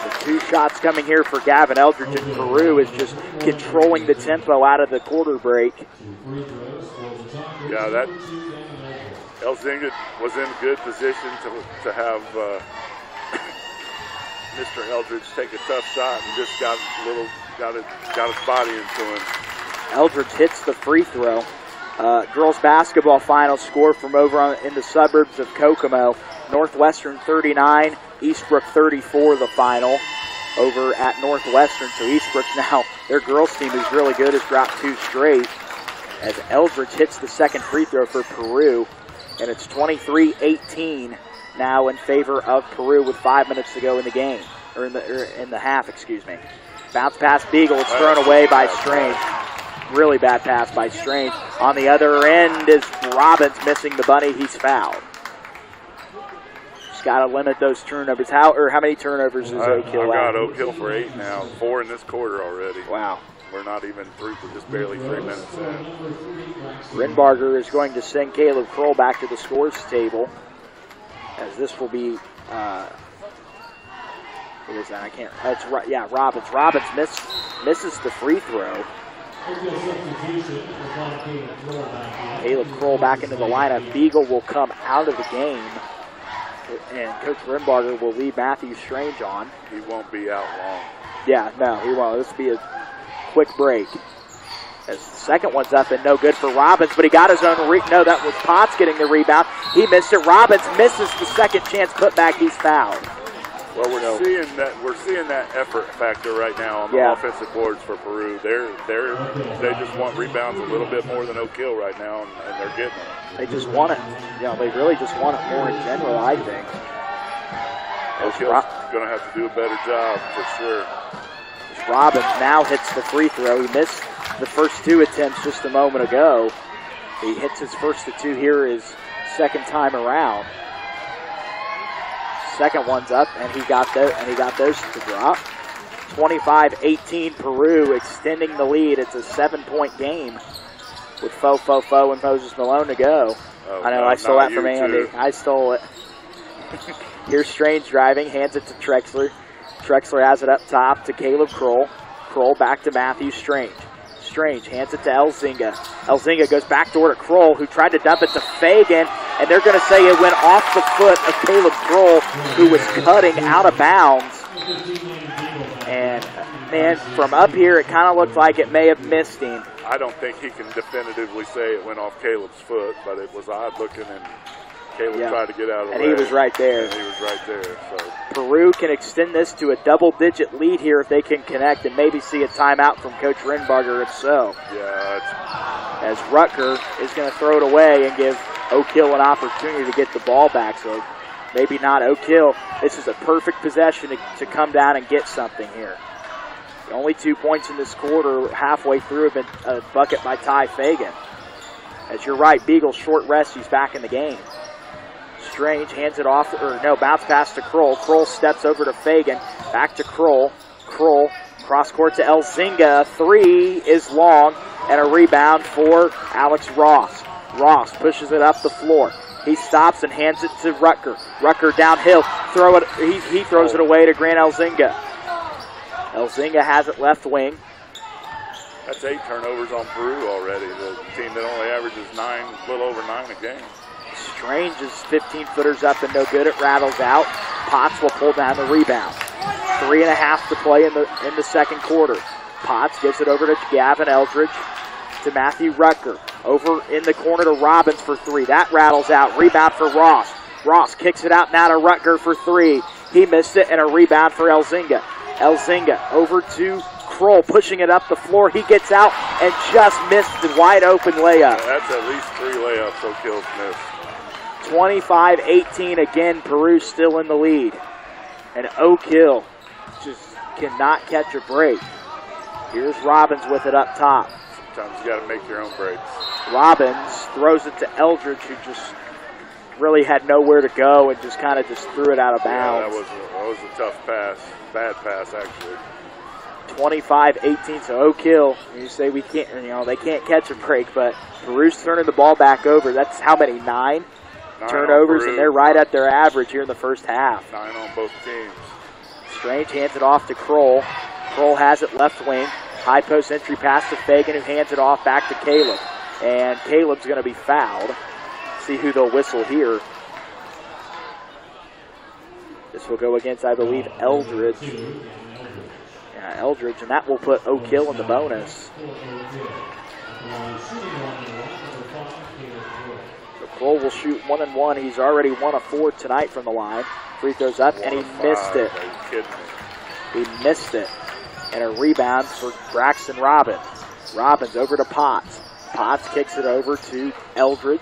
The 2 shots coming here for Gavin Eldridge, and Peru is just controlling the tempo out of the quarter break. Yeah, that Elzinga was in good position to have Mr. Eldridge take a tough shot and just got his body into him. Eldridge hits the free throw. Girls basketball final score from over in the suburbs of Kokomo. Northwestern 39, Eastbrook 34 the final over at Northwestern. So Eastbrook now, their girls team is really good, has dropped 2 straight. as Eldridge hits the second free throw for Peru, and it's 23-18 now in favor of Peru with 5 minutes to go in the game, or in the half, excuse me. Bounce pass Beagle, it's thrown away by Strange. Really bad pass by Strange. On the other end is Robbins missing the bunny. He's fouled. Just got to limit those turnovers. How many turnovers is Oak Hill? I've got Oak Hill for 8 now. 4 in this quarter already. Wow. We're not even through for just barely 3 minutes in. Renbarger is going to send Caleb Kroll back to the scores table, as this will be, what is that? I can't, that's right, yeah, Robbins. Robbins misses the free throw. Caleb Kroll back into the lineup. Beagle will come out of the game, and Coach Renbarger will leave Matthew Strange on. He won't be out long. Yeah, no, he won't. This will be a quick break. As the second one's up and no good for Robbins, but he got his own no, that was Potts getting the rebound. He missed it. Robbins misses the second chance putback. He's fouled. Well, we're seeing that effort factor right now on the offensive boards for Peru. They just want rebounds a little bit more than Oak Hill right now, and they're getting it. They just want it. They really just want it more in general, I think. Oak Hill's going to have to do a better job for sure. Robbins now hits the free throw. He missed the first 2 attempts just a moment ago. He hits his first of 2 here his second time around. Second one's up, and he got those to drop. 25-18 Peru extending the lead. It's a 7-point game with Fo and Moses Malone to go. Oh, I know, I stole that from Andy. I stole it. Here's Strange driving, hands it to Trexler. Trexler has it up top to Caleb Kroll. Kroll back to Matthew Strange. Strange hands it to Elzinga. Elzinga goes backdoor to Kroll, who tried to dump it to Fagan, and they're going to say it went off the foot of Caleb Kroll, who was cutting out of bounds. And, man, from up here, it kind of looked like it may have missed him. I don't think he can definitively say it went off Caleb's foot, but it was odd looking, and Caleb tried to get out of the way. And he was right there. And he was right there. So Peru can extend this to a double-digit lead here if they can connect and maybe see a timeout from Coach Renbarger if so. Yeah. As Rutger is going to throw it away and give Oak Hill an opportunity to get the ball back. So maybe not Oak Hill. This is a perfect possession to come down and get something here. The only 2 points in this quarter halfway through have been a bucket by Ty Fagan. As you're right, Beagle short rest. He's back in the game. Strange hands it off, bounce pass to Kroll. Kroll steps over to Fagan. Back to Kroll. Kroll, cross court to Elzinga. 3 is long, and a rebound for Alex Ross. Ross pushes it up the floor. He stops and hands it to Rutger. Rutger downhill. He throws it away to Grant Elzinga. Elzinga has it left wing. That's 8 turnovers on Peru already. The team that only averages a little over 9 a game. Strange's 15-footers up and no good. It rattles out. Potts will pull down the rebound. 3.5 to play in the second quarter. Potts gives it over to Gavin Eldridge to Matthew Rutger. Over in the corner to Robbins for 3. That rattles out. Rebound for Ross. Ross kicks it out now to Rutger for 3. He missed it, and a rebound for Elzinga. Elzinga over to Kroll, pushing it up the floor. He gets out and just missed the wide open layup. Yeah, that's at least 3 layups Oak Hill's missed. 25-18 again. Peru still in the lead. And Oak Hill just cannot catch a break. Here's Robbins with it up top. Sometimes you got to make your own breaks. Robbins throws it to Eldridge, who just really had nowhere to go and just kind of just threw it out of bounds. Yeah, that was a tough pass. Bad pass, actually. 25-18, so Oak Hill, you say we can't, they can't catch a break, but Peru's turning the ball back over. That's how many, 9 turnovers, and they're right at their average here in the first half. 9 on both teams. Strange hands it off to Kroll. Kroll has it left wing. High post entry pass to Fagan, who hands it off back to Caleb. And Caleb's going to be fouled. See who they'll whistle here. This will go against, I believe, Eldridge. Yeah, Eldridge, and that will put Oak Hill in the bonus. So Kroll will shoot 1 and 1. He's already 1 of 4 tonight from the line. Free throws up, and he missed it. Are you kidding me? He missed it. And a rebound for Braxton Robbins. Robbins over to Potts. Potts kicks it over to Eldridge.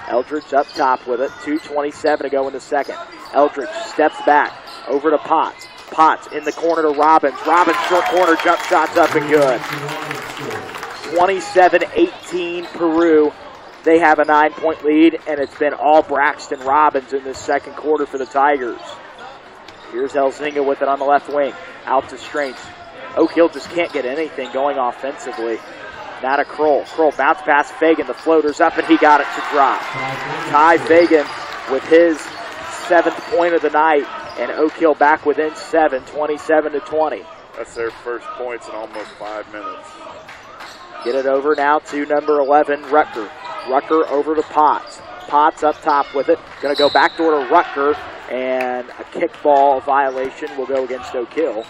Eldridge up top with it. 2:27 to go in the second. Eldridge steps back over to Potts. Potts in the corner to Robbins. Robbins short corner, jump shots up and good. 27-18 Peru. They have a 9-point lead, and it's been all Braxton Robbins in this second quarter for the Tigers. Here's Elzinga with it on the left wing. Out to Strange. Oak Hill just can't get anything going offensively. Now to Kroll. Kroll bounce past Fagan. The floater's up, and he got it to drop. Ty Fagan with his 7th point of the night, and Oak Hill back within 7, 27-20. That's their first points in almost 5 minutes. Get it over now to number 11, Rucker. Rucker over to Potts. Potts up top with it. Going to go backdoor to Rucker, and a kickball violation will go against Oak Hill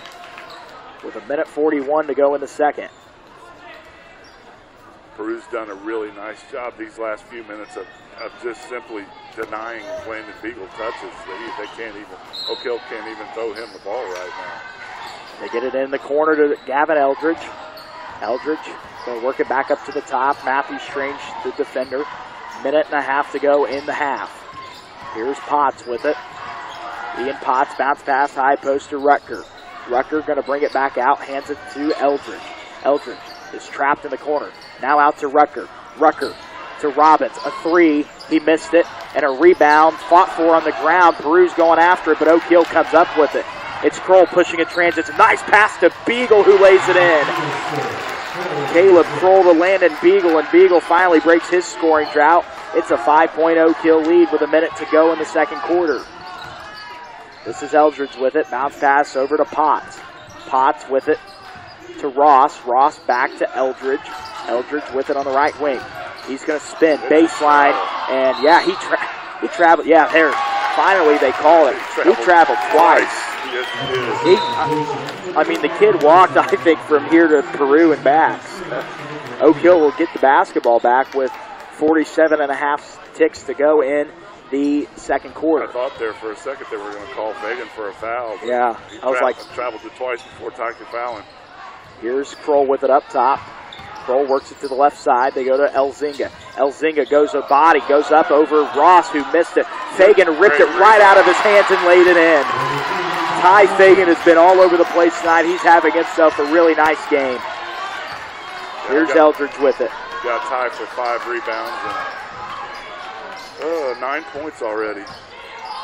with 1:41 to go in the second. Peru's done a really nice job these last few minutes of just simply denying Landon Beagle touches. They can't even, Oak Hill can't even throw him the ball right now. They get it in the corner to Gavin Eldridge. Eldridge going to work it back up to the top. Matthew Strange, the defender. 1.5 to go in the half. Here's Potts with it. Ian Potts bounce pass high post to Rutger. Rutger going to bring it back out, hands it to Eldridge. Eldridge is trapped in the corner. Now out to Rutger. Rutger to Robbins. A three. He missed it. And a rebound. Fought for on the ground. Peru's going after it, but Oak Hill comes up with it. It's Kroll pushing a transit. Nice pass to Beagle, who lays it in. Caleb Kroll to Landon Beagle, and Beagle finally breaks his scoring drought. It's a 5-point Oak Hill lead with 1 minute to go in the second quarter. This is Eldridge with it. Bounce pass over to Potts. Potts with it to Ross. Ross back to Eldridge. Eldridge with it on the right wing. He's going to spin baseline, and yeah, he traveled. Yeah, there. Finally, they call it. He traveled twice. I mean, the kid walked, I think, from here to Peru and back. Oak Hill will get the basketball back with 47.5 ticks to go in the second quarter. I thought there for a second they were going to call Fagan for a foul. Yeah, I was like, traveled it twice before Tyker fouling. Here's Kroll with it up top. Kroll works it to the left side. They go to Elzinga. Elzinga goes a body, goes up over Ross, who missed it. Fagan ripped it right out of his hands and laid it in. Ty Fagan has been all over the place tonight. He's having himself a really nice game. Here's Eldridge with it. Got Ty for 5 rebounds and 9 points already.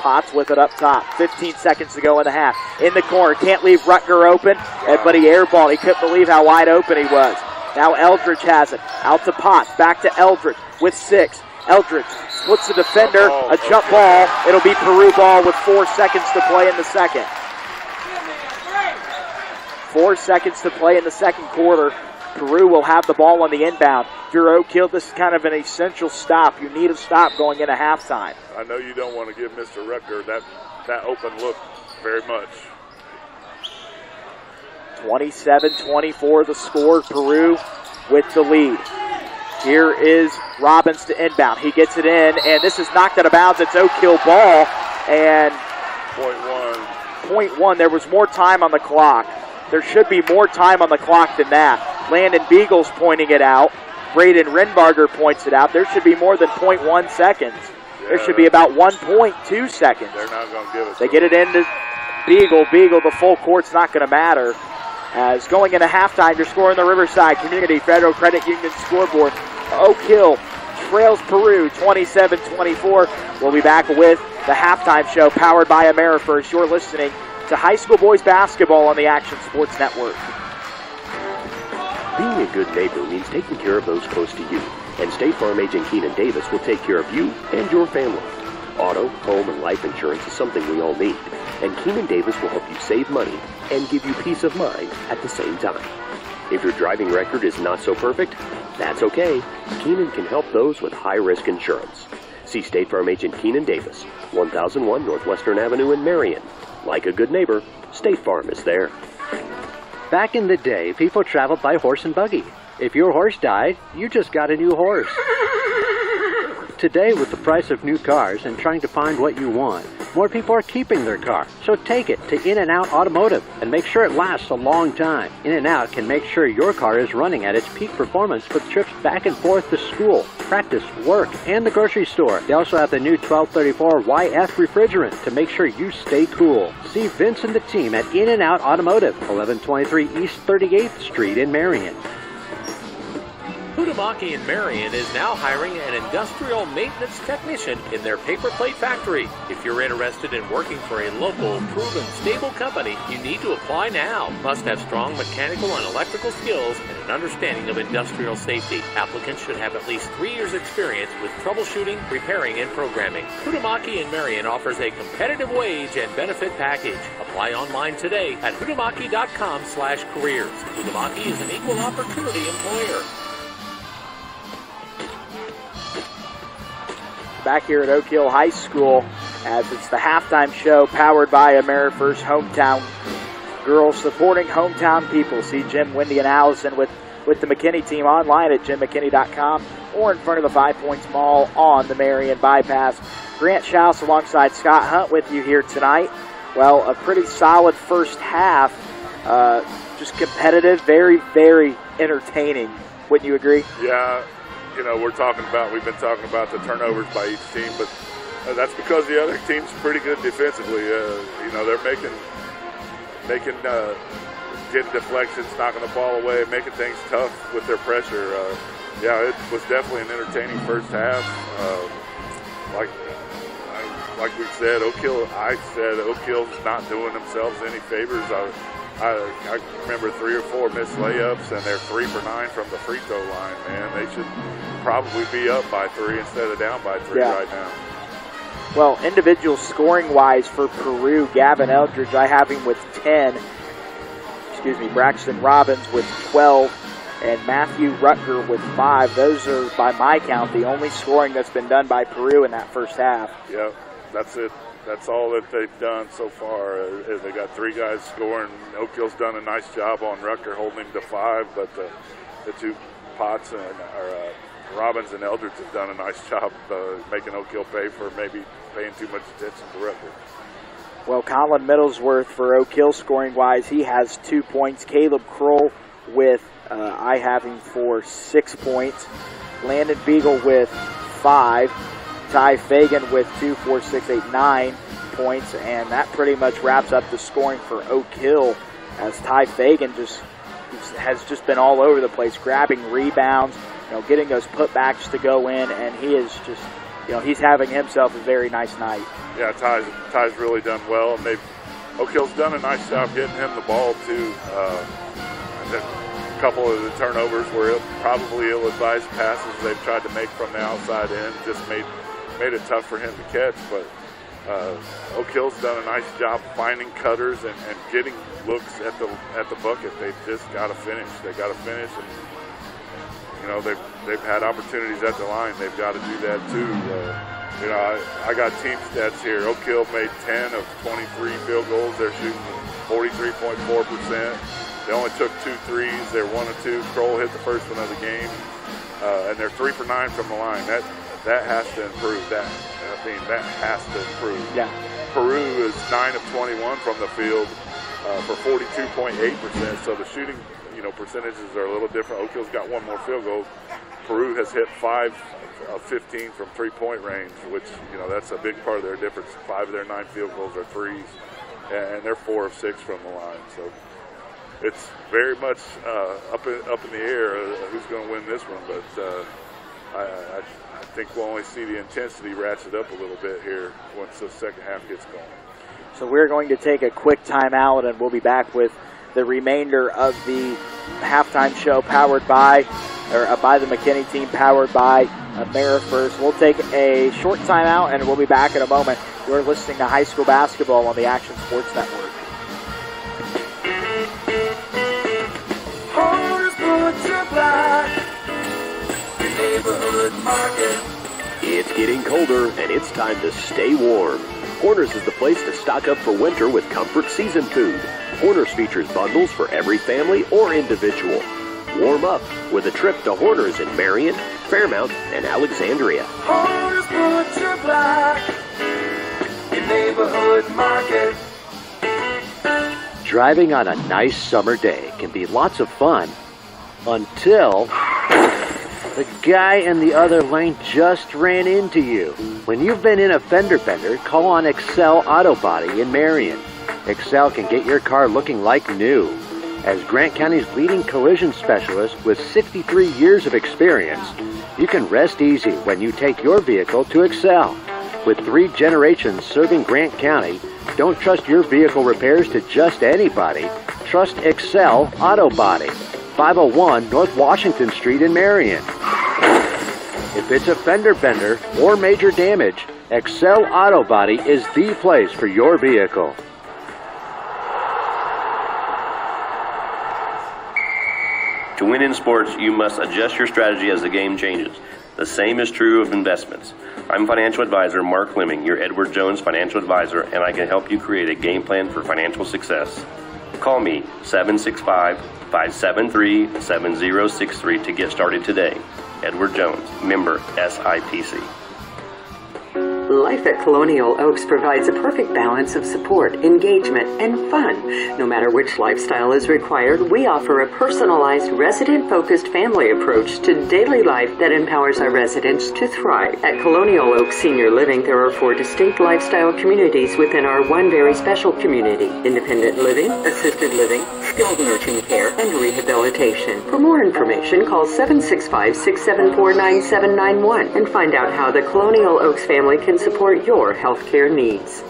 Potts with it up top. 15 seconds to go in the half. In the corner. Can't leave Rutger open, but he airballed. He couldn't believe how wide open he was. Now Eldridge has it. Out to Potts. Back to Eldridge with 6. Eldridge splits the defender. A jump ball. It'll be Peru ball with 4 seconds to play in the second. 4 seconds to play in the second quarter. Peru will have the ball on the inbound. If you're Oak Hill, this is kind of an essential stop. You need a stop going into halftime. I know you don't want to give Mr. Rutger that open look very much. 27-24 the score. Peru with the lead. Here is Robbins to inbound. He gets it in, and this is knocked out of bounds. It's Oak Hill ball, and point one. There was more time on the clock. There should be more time on the clock than that. Landon Beagle's pointing it out. Braden Renbarger points it out. There should be more than 0.1 seconds. Yeah. There should be about 1.2 seconds. They're not going to give it. They get it into Beagle. Beagle, the full court's not going to matter. As going into halftime, you're scoring the Riverside Community Federal Credit Union scoreboard. Oak Hill trails Peru 27-24. We'll be back with the halftime show powered by AmeriFirst. You're listening to high school boys basketball on the Action Sports Network. Being a good neighbor means taking care of those close to you. And State Farm agent Keenan Davis will take care of you and your family. Auto, home, and life insurance is something we all need. And Keenan Davis will help you save money and give you peace of mind at the same time. If your driving record is not so perfect, that's okay. Keenan can help those with high-risk insurance. See State Farm agent Keenan Davis, 1001 Northwestern Avenue in Marion. Like a good neighbor, State Farm is there. Back in the day, people traveled by horse and buggy. If your horse died, you just got a new horse. Today, with the price of new cars and trying to find what you want, more people are keeping their car. So take it to In-N-Out Automotive and make sure it lasts a long time. In-N-Out can make sure your car is running at its peak performance with trips back and forth to school, practice, work, and the grocery store. They also have the new 1234 YF refrigerant to make sure you stay cool. See Vince and the team at In-N-Out Automotive, 1123 East 38th Street in Marion. Hutamaki in Marion is now hiring an industrial maintenance technician in their paper plate factory. If you're interested in working for a local, proven, stable company, you need to apply now. Must have strong mechanical and electrical skills and an understanding of industrial safety. Applicants should have at least 3 years experience with troubleshooting, repairing, and programming. Hutamaki in Marion offers a competitive wage and benefit package. Apply online today at hutamaki.com/careers. Hutamaki is an equal opportunity employer. Back here at Oak Hill High School as it's the halftime show powered by AmeriFirst Hometown Girls, supporting hometown people. See Jim, Wendy, and Allison with the McKinney team online at jimmckinney.com or in front of the 5 Points Mall on the Marion Bypass. Grant Schaus alongside Scott Hunt with you here tonight. Well, a pretty solid first half, just competitive, very, very entertaining. Wouldn't you agree? Yeah. You know, we've been talking about the turnovers by each team, but that's because the other team's pretty good defensively. You know, they're making getting deflections, knocking the ball away, making things tough with their pressure. Yeah, it was definitely an entertaining first half. Like we said, Oak Hill's not doing themselves any favors. I remember 3 or 4 missed layups, and they're 3 for 9 from the free throw line, man. They should probably be up by 3 instead of down by 3 right now. Well, individual scoring-wise for Peru, Gavin Eldridge, I have him with 10. Braxton Robbins with 12, and Matthew Rutger with 5. Those are, by my count, the only scoring that's been done by Peru in that first half. Yeah, that's it. That's all that they've done so far. They got 3 guys scoring. Oak Hill's done a nice job on Rutger, holding him to 5, but the 2 Potts and Robbins and Eldridge have done a nice job making Oak Hill pay for maybe paying too much attention to Rutger. Well, Colin Middlesworth for Oak Hill scoring-wise, he has 2 points. Caleb Kroll with, I have him for 6 points. Landon Beagle with 5. Ty Fagan with 2, 4, 6, 8, 9 points, and that pretty much wraps up the scoring for Oak Hill, as Ty Fagan has just been all over the place, grabbing rebounds, getting those putbacks to go in, and he is just, he's having himself a very nice night. Yeah, Ty's really done well, and Oak Hill's done a nice job getting him the ball too. A couple of the turnovers were probably ill-advised passes they've tried to make from the outside end, just made it tough for him to catch, but Oak Hill's done a nice job finding cutters and getting looks at the bucket. They've just got to finish. They've got to finish, and they've had opportunities at the line. They've got to do that too. I got team stats here. Oak Hill made 10 of 23 field goals. They're shooting 43.4%. They only took 2 threes. They're 1 of 2. Kroll hit the first one of the game, and they're 3 for 9 from the line. That has to improve. That has to improve. Yeah. Peru is 9 of 21 from the field for 42.8%. So the shooting, percentages are a little different. Oak Hill's got 1 more field goal. Peru has hit 5 of 15 from 3-point range, which that's a big part of their difference. 5 of their 9 field goals are threes, and they're 4 of 6 from the line. So it's very much up in the air who's going to win this one, but I think we'll only see the intensity ratchet up a little bit here once the second half gets going. So we're going to take a quick timeout, and we'll be back with the remainder of the halftime show powered by the McKinney team, powered by AmeriFirst. We'll take a short timeout, and we'll be back in a moment. You're listening to high school basketball on the Action Sports Network. Neighborhood Market. It's getting colder, and it's time to stay warm. Horner's is the place to stock up for winter with comfort season food. Horner's features bundles for every family or individual. Warm up with a trip to Horner's in Marion, Fairmount, and Alexandria. Horner's Butcher Block, your neighborhood Wood Market. Driving on a nice summer day can be lots of fun until the guy in the other lane just ran into you. When you've been in a fender bender, call on Excel Auto Body in Marion. Excel can get your car looking like new. As Grant County's leading collision specialist with 63 years of experience, you can rest easy when you take your vehicle to Excel. With 3 generations serving Grant County, don't trust your vehicle repairs to just anybody. Trust Excel Auto Body, 501 North Washington Street in Marion. If it's a fender bender or major damage, Excel Auto Body is the place for your vehicle. To win in sports, you must adjust your strategy as the game changes. The same is true of investments. I'm financial advisor Mark Fleming, your Edward Jones financial advisor, and I can help you create a game plan for financial success. Call me 765-573-7063 to get started today. Edward Jones, member SIPC. Life at Colonial Oaks provides a perfect balance of support, engagement, and fun. No matter which lifestyle is required, we offer a personalized, resident-focused family approach to daily life that empowers our residents to thrive. At Colonial Oaks Senior Living, there are 4 distinct lifestyle communities within our one very special community: independent living, assisted living, skilled nursing care, and rehabilitation. For more information, call 765-674-9791 and find out how the Colonial Oaks family can support your healthcare needs.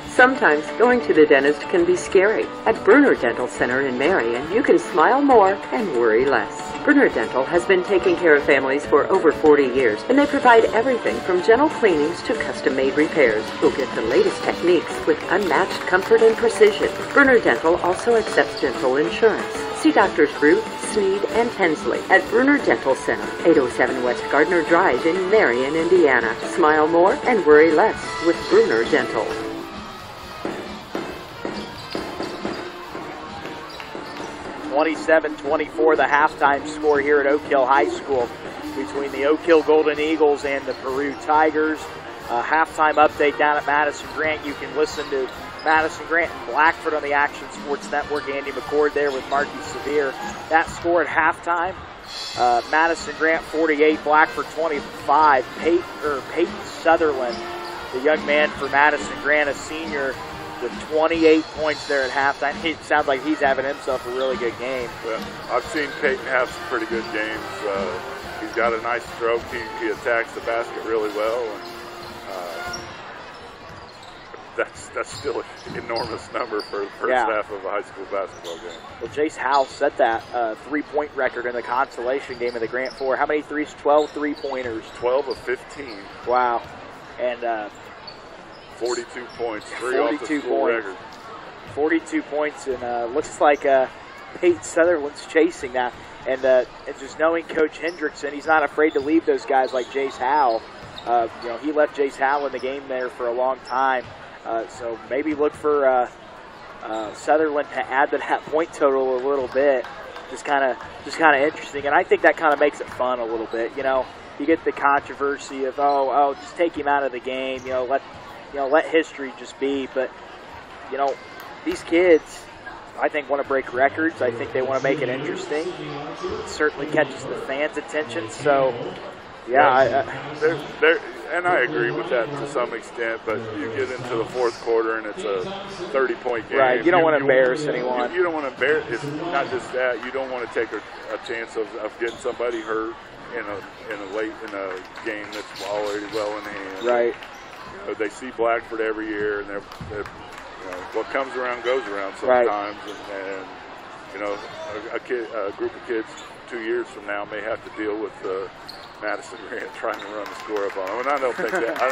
Sometimes going to the dentist can be scary. At Bruner Dental Center in Marion, you can smile more and worry less. Bruner Dental has been taking care of families for over 40 years, and they provide everything from gentle cleanings to custom-made repairs. You'll get the latest techniques with unmatched comfort and precision. Bruner Dental also accepts dental insurance. See Drs. Root, Sneed, and Hensley at Bruner Dental Center, 807 West Gardner Drive in Marion, Indiana. Smile more and worry less with Bruner Dental. 27-24, the halftime score here at Oak Hill High School between the Oak Hill Golden Eagles and the Peru Tigers. Halftime update down at Madison Grant. You can listen to Madison Grant and Blackford on the Action Sports Network. Andy McCord there with Marky Severe. That score at halftime, Madison Grant 48, Blackford 25. Peyton Sutherland, the young man for Madison Grant, a senior, with 28 points there at halftime. It sounds like he's having himself a really good game. Well, I've seen Peyton have some pretty good games. He's got a nice stroke. He attacks the basket really well. And, that's still an enormous number for the first half of a high school basketball game. Well, Jace Howell set that 3-point record in the consolation game of the Grant 4. How many threes? 12 3-pointers. 12 of 15. Wow. And 42 points. 42 points. Record. 42 points, and looks like Peyton Sutherland's chasing that. And just knowing Coach Hendrickson, he's not afraid to leave those guys like Jace Howell. He left Jace Howell in the game there for a long time. So maybe look for Sutherland to add to that point total a little bit. Just kind of interesting, and I think that kind of makes it fun a little bit. You get the controversy of just take him out of the game. Let history just be. But these kids, I think, want to break records. I think they want to make it interesting. It certainly catches the fans' attention. So and I agree with that to some extent, but you get into the fourth quarter and it's a 30-point game. Right, you don't want to embarrass anyone. You don't want to embarrass. It's not just that. You don't want to take a chance of getting somebody hurt in a game that's already well in hand. Right. They see Blackford every year, and they're what comes around goes around sometimes. Right. And a group of kids 2 years from now may have to deal with Madison Grant trying to run the score up on them. And I don't think that. I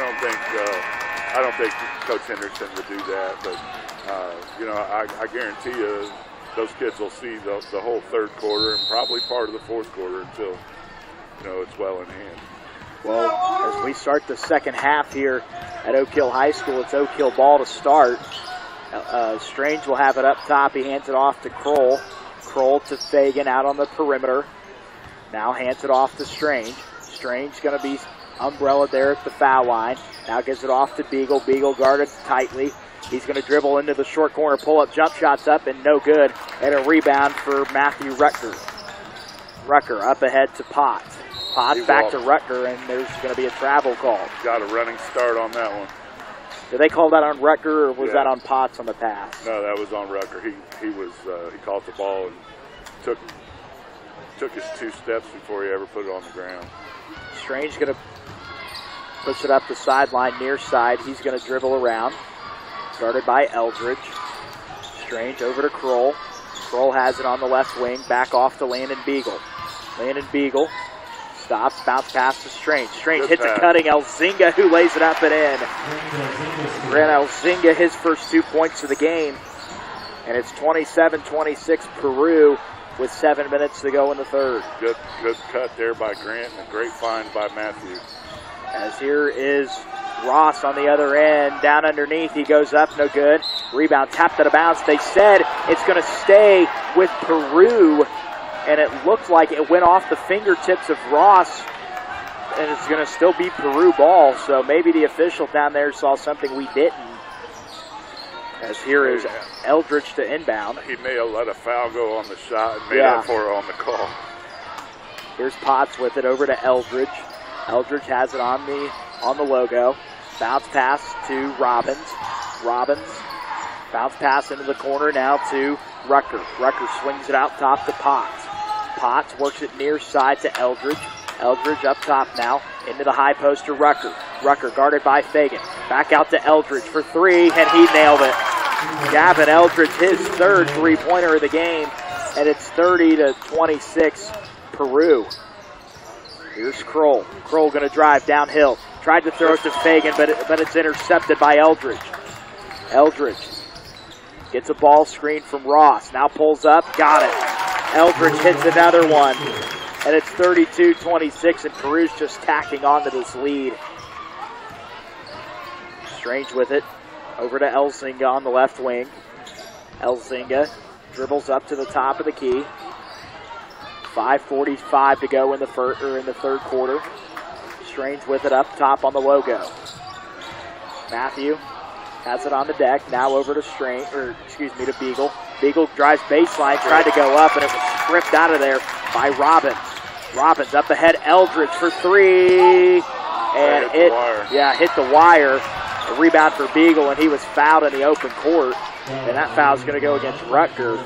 don't think Coach Henderson would do that. But I guarantee you, those kids will see the whole third quarter and probably part of the fourth quarter until it's well in hand. Well, as we start the second half here at Oak Hill High School, it's Oak Hill ball to start. Strange will have it up top. He hands it off to Kroll. Kroll to Fagan out on the perimeter. Now hands it off to Strange. Strange going to be umbrella there at the foul line. Now gives it off to Beagle. Beagle guarded tightly. He's going to dribble into the short corner, pull up, jump shots up, and no good. And a rebound for Matthew Rucker. Rucker up ahead to Potts. Potts back to Rucker, and there's going to be a travel call. Got a running start on that one. Did they call that on Rucker, or was that on Potts on the pass? No, that was on Rucker. He caught the ball and took his 2 steps before he ever put it on the ground. Strange going to push it up the sideline, near side. He's going to dribble around. Guarded by Eldridge. Strange over to Kroll. Kroll has it on the left wing. Back off to Landon Beagle. Landon Beagle stops, bounce pass to Strange. Strange hits a cutting Elzinga, who lays it up and in. Grant Elzinga, his first 2 points of the game. And it's 27-26 Peru with 7 minutes to go in the third. Good cut there by Grant and a great find by Matthew. As here is Ross on the other end. Down underneath, he goes up, no good. Rebound tapped out of bounds. They said it's going to stay with Peru, and it looked like it went off the fingertips of Ross, and it's going to still be Peru ball. So maybe the official down there saw something we didn't. As here is Eldridge to inbound. He may have let a foul go on the shot and made up for it on the call. Here's Potts with it over to Eldridge. Eldridge has it on the logo. Bounce pass to Robbins. Robbins bounce pass into the corner now to Rucker. Rucker swings it out top to Potts. Potts works it near side to Eldridge. Eldridge up top now into the high post to Rucker. Rucker guarded by Fagan. Back out to Eldridge for 3, and he nailed it. Gavin Eldridge, his third 3-pointer of the game, and it's 30-26 Peru. Here's Kroll. Kroll going to drive downhill. Tried to throw it to Fagan, but it's intercepted by Eldridge. Eldridge gets a ball screen from Ross. Now pulls up. Got it. Eldridge hits another one. And it's 32-26, and Peru's just tacking onto this lead. Strange with it. Over to Elzinga on the left wing. Elzinga dribbles up to the top of the key. 5:45 to go in the third quarter. Strange with it up top on the logo. Matthew has it on the deck. Now over to Beagle. Beagle drives baseline, tried to go up, and it was stripped out of there by Robbins. Robbins up ahead, Eldridge for 3, and hit the wire. A rebound for Beagle, and he was fouled in the open court, and that foul's going to go against Rucker.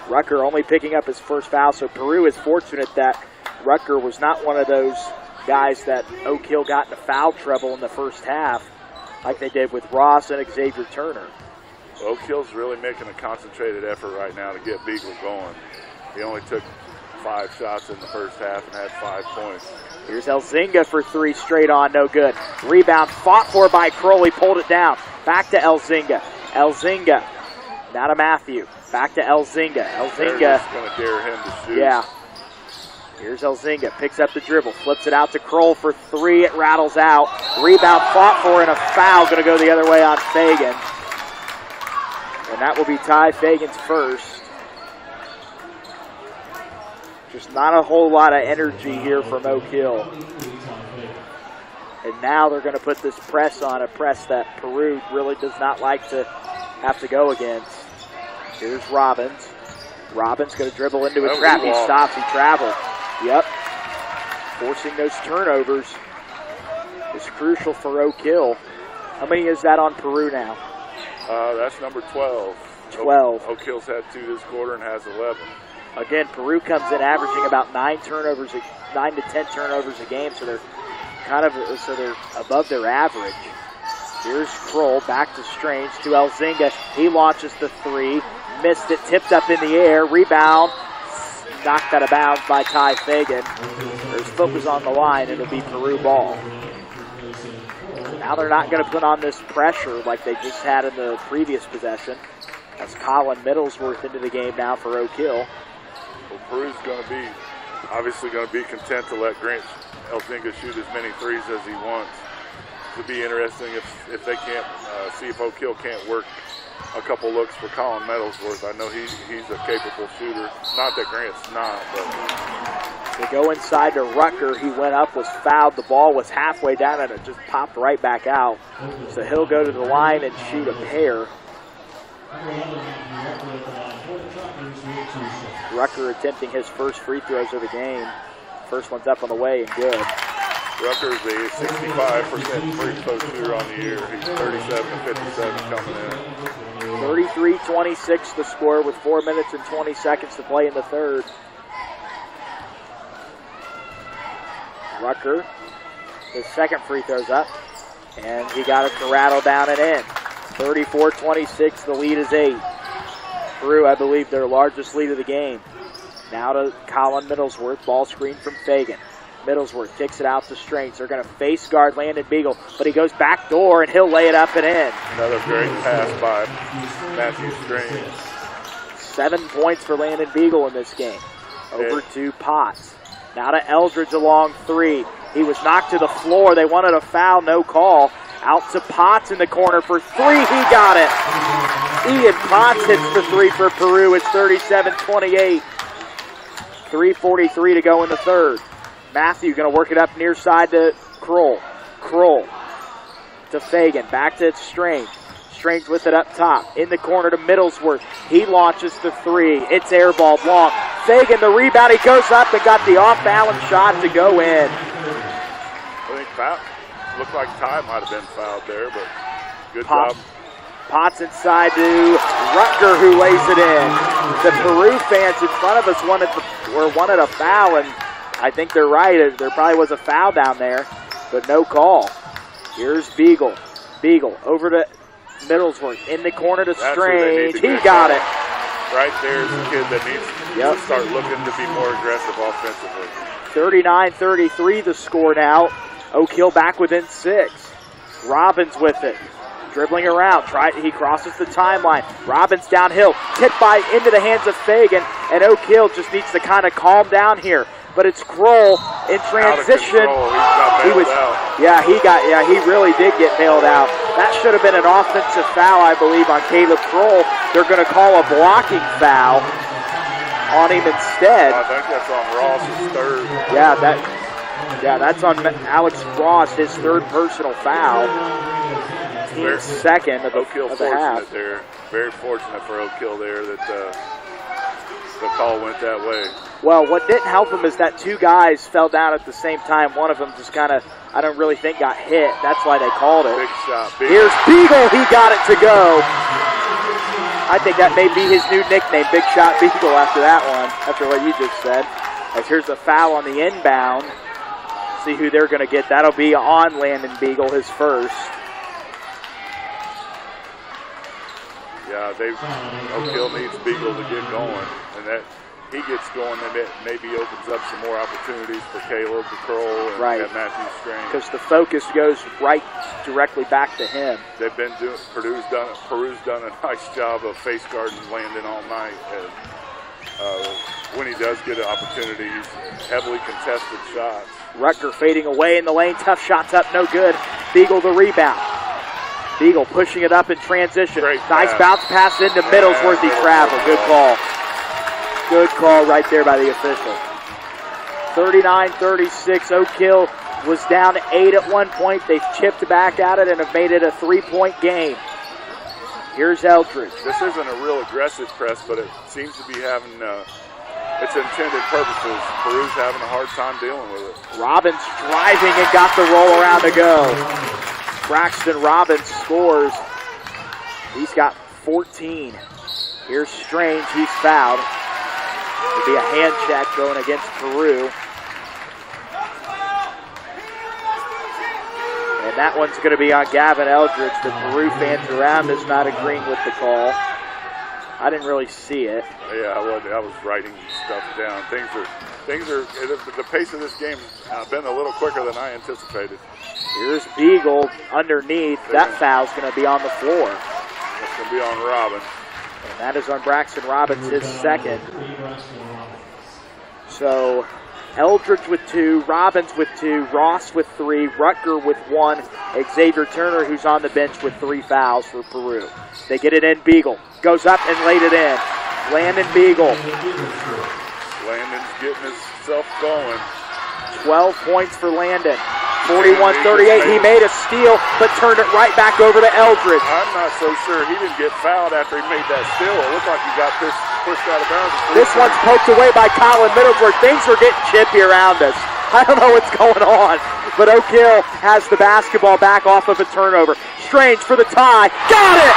Rucker only picking up his first foul, so Peru is fortunate that Rucker was not one of those guys that Oak Hill got into foul trouble in the first half, like they did with Ross and Xavier Turner. Oak Hill's really making a concentrated effort right now to get Beagle going. He only took 5 shots in the first half and had 5 points. Here's Elzinga for 3 straight on, no good. Rebound fought for by Crowley, pulled it down. Back to Elzinga. Elzinga, now to Matthew. Back to Elzinga. Elzinga. Going to dare him to shoot. Yeah. Here's Elzinga, picks up the dribble, flips it out to Kroll for 3, it rattles out. Rebound fought for and a foul, going to go the other way on Fagan. And that will be Ty Fagan's first. Just not a whole lot of energy here from Oak Hill. And now they're going to put this press on, a press that Peru really does not like to have to go against. Here's Robbins. Robbins going to dribble into a trap. He stops, he traveled. Yep. Forcing those turnovers is crucial for Oak Hill. How many is that on Peru now? That's number 12. 12. Oak Hill's had 2 this quarter and has 11. Again, Peru comes in averaging about 9 to 10 turnovers a game, so they're they're above their average. Here's Kroll, back to Strange, to Elzinga. He launches the 3, missed it, tipped up in the air, rebound, knocked out of bounds by Ty Fagan. His foot was on the line, and it'll be Peru ball. Now they're not going to put on this pressure like they just had in the previous possession. That's Colin Middlesworth into the game now for Oak Hill. Well, Peru's obviously going to be content to let Grant Elzinga shoot as many 3s as he wants. It'll be interesting if they can't see if Oak Hill can't work a couple looks for Colin Middlesworth. I know he's a capable shooter. Not that Grant's not, but They go inside to Rucker. He went up, was fouled. The ball was halfway down, and it just popped right back out. So he'll go to the line and shoot a pair. Rucker attempting his first free throws of the game. First one's up on the way and good. Rucker's a 65% free throw shooter on the year. He's 37 to 57 coming in. 33-26 the score with 4 minutes and 20 seconds to play in the third. Rucker, his second free throw's up, and he got it to rattle down and in. 34-26, the lead is 8. Peru, I believe, their largest lead of the game. Now to Colin Middlesworth, ball screen from Fagan. Middlesworth kicks it out to Strange. They're going to face guard Landon Beagle, but he goes back door and he'll lay it up and in. Another great pass by Matthew Strange. 7 points for Landon Beagle in this game. Over to Potts. Now to Eldridge along 3. He was knocked to the floor. They wanted a foul, no call. Out to Potts in the corner for 3. He got it. Ian Potts hits the 3 for Peru. It's 37-28. 3:43 to go in the third. Matthew going to work it up near side to Kroll. Kroll to Fagan. Back to Strange. Strange with it up top. In the corner to Middlesworth. He launches the 3. It's airballed long. Fagan the rebound. He goes up and got the off-balance shot to go in. I think foul. Looked like Ty might have been fouled there, but good job. Potts inside to Rutger, who lays it in. The Peru fans in front of us wanted a foul, and I think they're right. There probably was a foul down there, but no call. Here's Beagle. Beagle over to Middlesworth. In the corner to Strange. He got it. Right there is a kid that needs to start looking to be more aggressive offensively. 39-33 the score now. Oak Hill back within 6. Robbins with it. Dribbling around. He crosses the timeline. Robbins downhill. Hit into the hands of Fagan. And Oak Hill just needs to kind of calm down here. But it's Kroll in transition. He really did get bailed out. That should have been an offensive foul, I believe, on Caleb Kroll. They're going to call a blocking foul on him instead. I think that's on Ross's third. That's on Alex Ross, his third personal foul. Team's second of the half. There. Very fortunate for Oak Hill there that the call went that way. Well, what didn't help him is that 2 guys fell down at the same time. One of them just kind of, I don't really think, got hit. That's why they called it. Big shot. Here's Beagle. He got it to go. I think that may be his new nickname, Big Shot Beagle, after that one, after what you just said. As here's a foul on the inbound. See who they're going to get. That'll be on Landon Beagle, his first. Yeah, Oak Hill needs Beagle to get going, and that he gets going, and it maybe opens up some more opportunities for Caleb, Kroll, and Matthew Strange. Because the focus goes right directly back to him. They've been doing. Peru's done a nice job of face guarding Landon all night. And, when he does get an opportunity, he's heavily contested shots. Rutger fading away in the lane. Tough shots up, no good. Beagle the rebound. Beagle pushing it up in transition. Nice bounce pass into Middlesworth. He traveled. Good call. Good call right there by the official. 39-36. Oak Hill was down 8 at one point. They've chipped back at it and have made it a 3-point game. Here's Eldridge. This isn't a real aggressive press, but it seems to be having its intended purposes. Peru's having a hard time dealing with it. Robbins driving and got the roll around to go. Braxton Robbins scores. He's got 14. Here's Strange. He's fouled. It'll be a hand check going against Peru. And that one's going to be on Gavin Eldridge. The Peru fans around us not agreeing with the call. I didn't really see it. Yeah, I was writing stuff down. The pace of this game has been a little quicker than I anticipated. Here's Beagle underneath. That foul's going to be on the floor. That's going to be on Robbins. And that is on Braxton Robbins, his second. So Eldridge with 2, Robbins with 2, Ross with 3, Rutger with 1, Xavier Turner, who's on the bench, with 3 fouls for Peru. They get it in. Beagle goes up and laid it in. Landon Beagle. Landon's getting himself going. 12 points for Landon. 41-38. He made a steal, but turned it right back over to Eldridge. I'm not so sure. He didn't get fouled after he made that steal. It looked like he got pushed out of bounds. This one's poked away by Colin Middlesworth. Things are getting chippy around us. I don't know what's going on, but Oak Hill has the basketball back off of a turnover. Strange for the tie. Got it!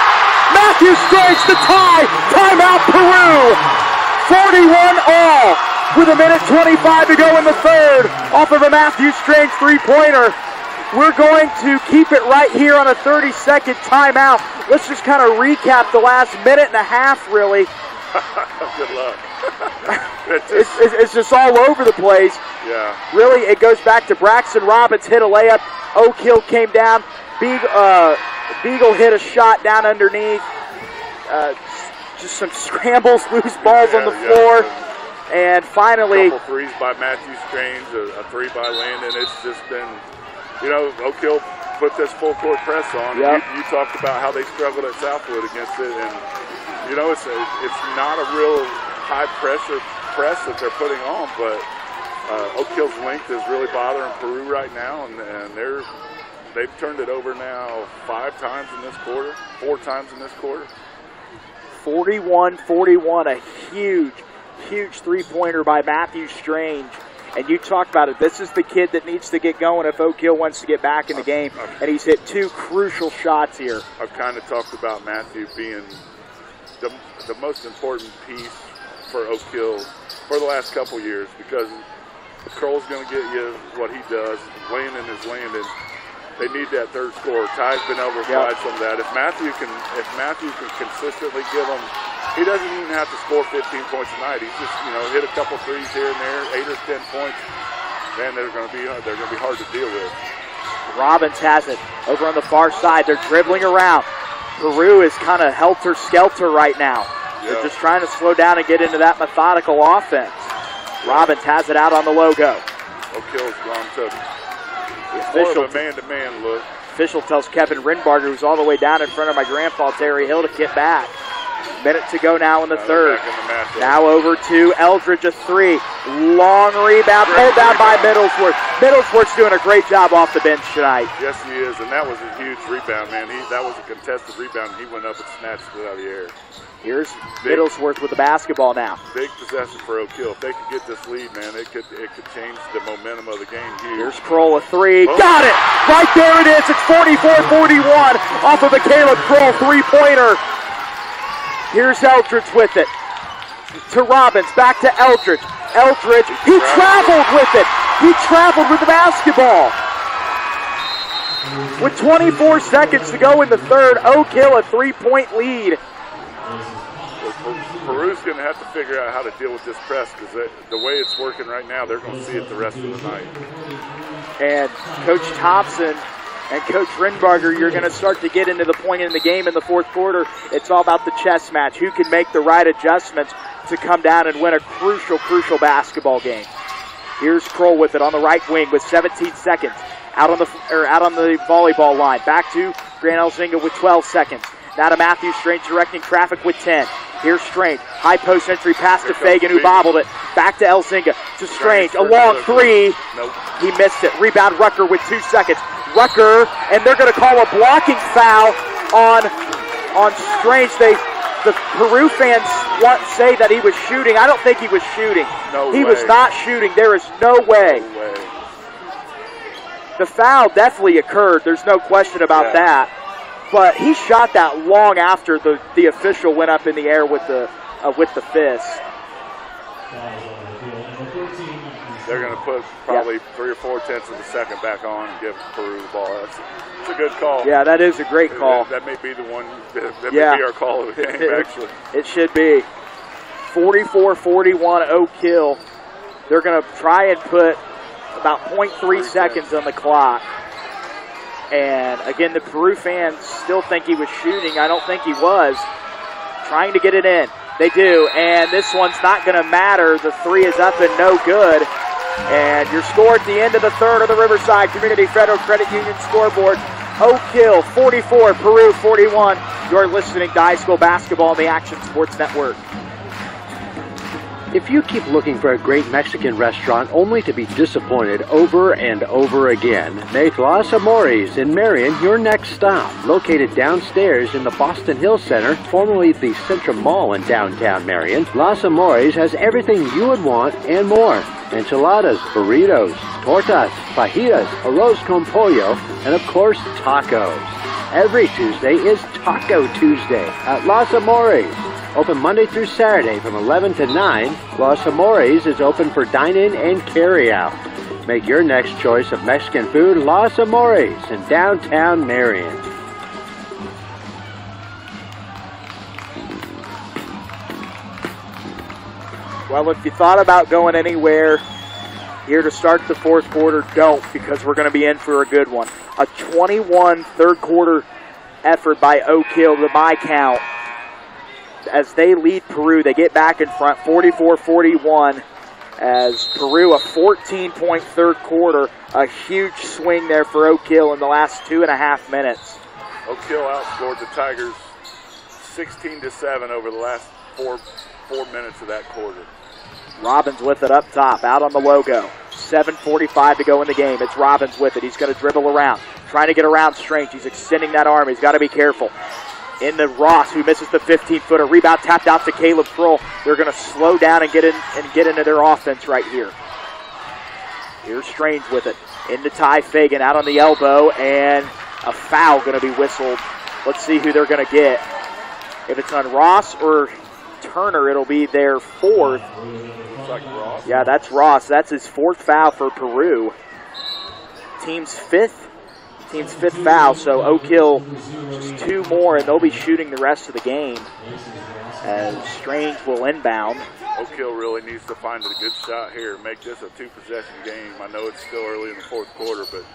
Matthew Strange, the tie. Timeout, Peru. 41 all. With a minute 25 to go in the third, off of a Matthew Strange three-pointer. We're going to keep it right here on a 30-second timeout. Let's just kind of recap the last minute and a half, really. Good luck. It's just all over the place. Yeah. Really, it goes back to Braxton Robbins hit a layup. Oak Hill came down. Beagle hit a shot down underneath. Just some scrambles, loose balls on the floor. And finally, a couple threes by Matthew Strange, a three by Landon. It's just been, Oak Hill put this full court press on. Yep. You talked about how they struggled at Southwood against it, and it's not a real high pressure press that they're putting on, but Oak Hill's length is really bothering Peru right now, and they've turned it over now 5 times in this quarter, 4 times in this quarter. 41-41, a huge three-pointer by Matthew Strange. And you talked about it. This is the kid that needs to get going if Oak Hill wants to get back in the game. And he's hit 2 crucial shots here. I've kind of talked about Matthew being the most important piece for Oak Hill for the last couple years, because Kroll's going to get you what he does. Landon is Landon. They need that third scorer. Ty's been able to provide some of that. If Matthew can consistently give them, he doesn't even have to score 15 points a night. He's just hit a couple threes here and there, 8 or 10 points. Man, they're going to be hard to deal with. Robbins has it over on the far side. They're dribbling around. Peru is kind of helter-skelter right now. They're just trying to slow down and get into that methodical offense. Robbins has it out on the logo. Oak Hill's gone to more of a man-to-man look. Official tells Kevin Rinbarger, who's all the way down in front of my grandpa Terry Hill, to get back. Minute to go now in the third. Now over to Eldridge, a 3. Long rebound, pulled down by Middlesworth. Middlesworth's doing a great job off the bench tonight. Yes, he is, and that was a huge rebound, man. That was a contested rebound, and he went up and snatched it out of the air. Here's Middlesworth with the basketball now. Big possession for Oak Hill. If they could get this lead, man, it could change the momentum of the game here. Here's Kroll, a 3. Oh. Got it! Right there it is. It's 44-41 off of a Caleb Kroll three-pointer. Here's Eldridge with it. To Robbins, back to Eldridge. Eldridge, he traveled with it. He traveled with the basketball. With 24 seconds to go in the third, Oak Hill a 3-point lead. Peru's going to have to figure out how to deal with this press, because the way it's working right now, they're going to see it the rest of the night. And Coach Thompson and Coach Rinbarger, you're going to start to get into the point in the game in the fourth quarter. It's all about the chess match. Who can make the right adjustments to come down and win a crucial basketball game. Here's Kroll with it on the right wing with 17 seconds. Out on the volleyball line. Back to Grant Elzinga with 12 seconds. Now to Matthew Strange directing traffic with 10. Here's Strange. High post entry pass to Fagan, who bobbled it. Back to Elzinga. To Strange. A long 3. Nope. He missed it. Rebound Rucker with 2 seconds. Rucker, and they're going to call a blocking foul on Strange. The Peru fans say that he was shooting. I don't think he was shooting. He was not shooting. There is no way. The foul definitely occurred. There's no question about that. But he shot that long after the official went up in the air with the fist. They're going to put probably 3 or 4 tenths of a second back on and give Peru the ball. It's a good call. Yeah, that is a great call. That may be the one. That may be our call of the game, actually. It should be. 44-41 Oak Hill. They're going to try and put about 0.3 seconds on the clock. And again, the Peru fans still think he was shooting. I don't think he was. Trying to get it in. They do, and this one's not going to matter. The 3 is up and no good. And your score at the end of the third of the Riverside Community Federal Credit Union scoreboard, Oak Hill 44, Peru 41. You're listening to high school basketball on the Action Sports Network. If you keep looking for a great Mexican restaurant only to be disappointed over and over again, make Los Amores in Marion your next stop. Located downstairs in the Boston Hill Center, formerly the Centrum Mall in downtown Marion, Los Amores has everything you would want and more. Enchiladas, burritos, tortas, fajitas, arroz con pollo, and of course, tacos. Every Tuesday is Taco Tuesday at Los Amores. Open Monday through Saturday from 11 to 9, Los Amores is open for dine-in and carry-out. Make your next choice of Mexican food Los Amores in downtown Marion. Well, if you thought about going anywhere here to start the fourth quarter, don't, because we're going to be in for a good one. A 21 third quarter effort by Oak Hill, to my count. As they lead Peru, they get back in front, 44-41, as Peru, a 14-point third quarter, a huge swing there for Oak Hill in the last 2.5 minutes. Oak Hill outscored the Tigers 16-7 over the last four minutes of that quarter. Robbins with it up top, out on the logo. 7:45 to go in the game. It's Robbins with it. He's going to dribble around, trying to get around Strange. He's extending that arm. He's got to be careful. In the Ross, who misses the 15-footer. Rebound tapped out to Caleb Kroll. They're going to slow down and get into their offense right here. Here's Strange with it. Into Ty Fagan, out on the elbow, and a foul going to be whistled. Let's see who they're going to get. If it's on Ross or Turner, it'll be their fourth. Looks like Ross. Yeah, that's Ross. That's his fourth foul for Peru. Team's fifth foul, so Oak Hill just 2 more, and they'll be shooting the rest of the game as Strange will inbound. Oak Hill really needs to find a good shot here, make this a 2-possession game. I know it's still early in the fourth quarter, but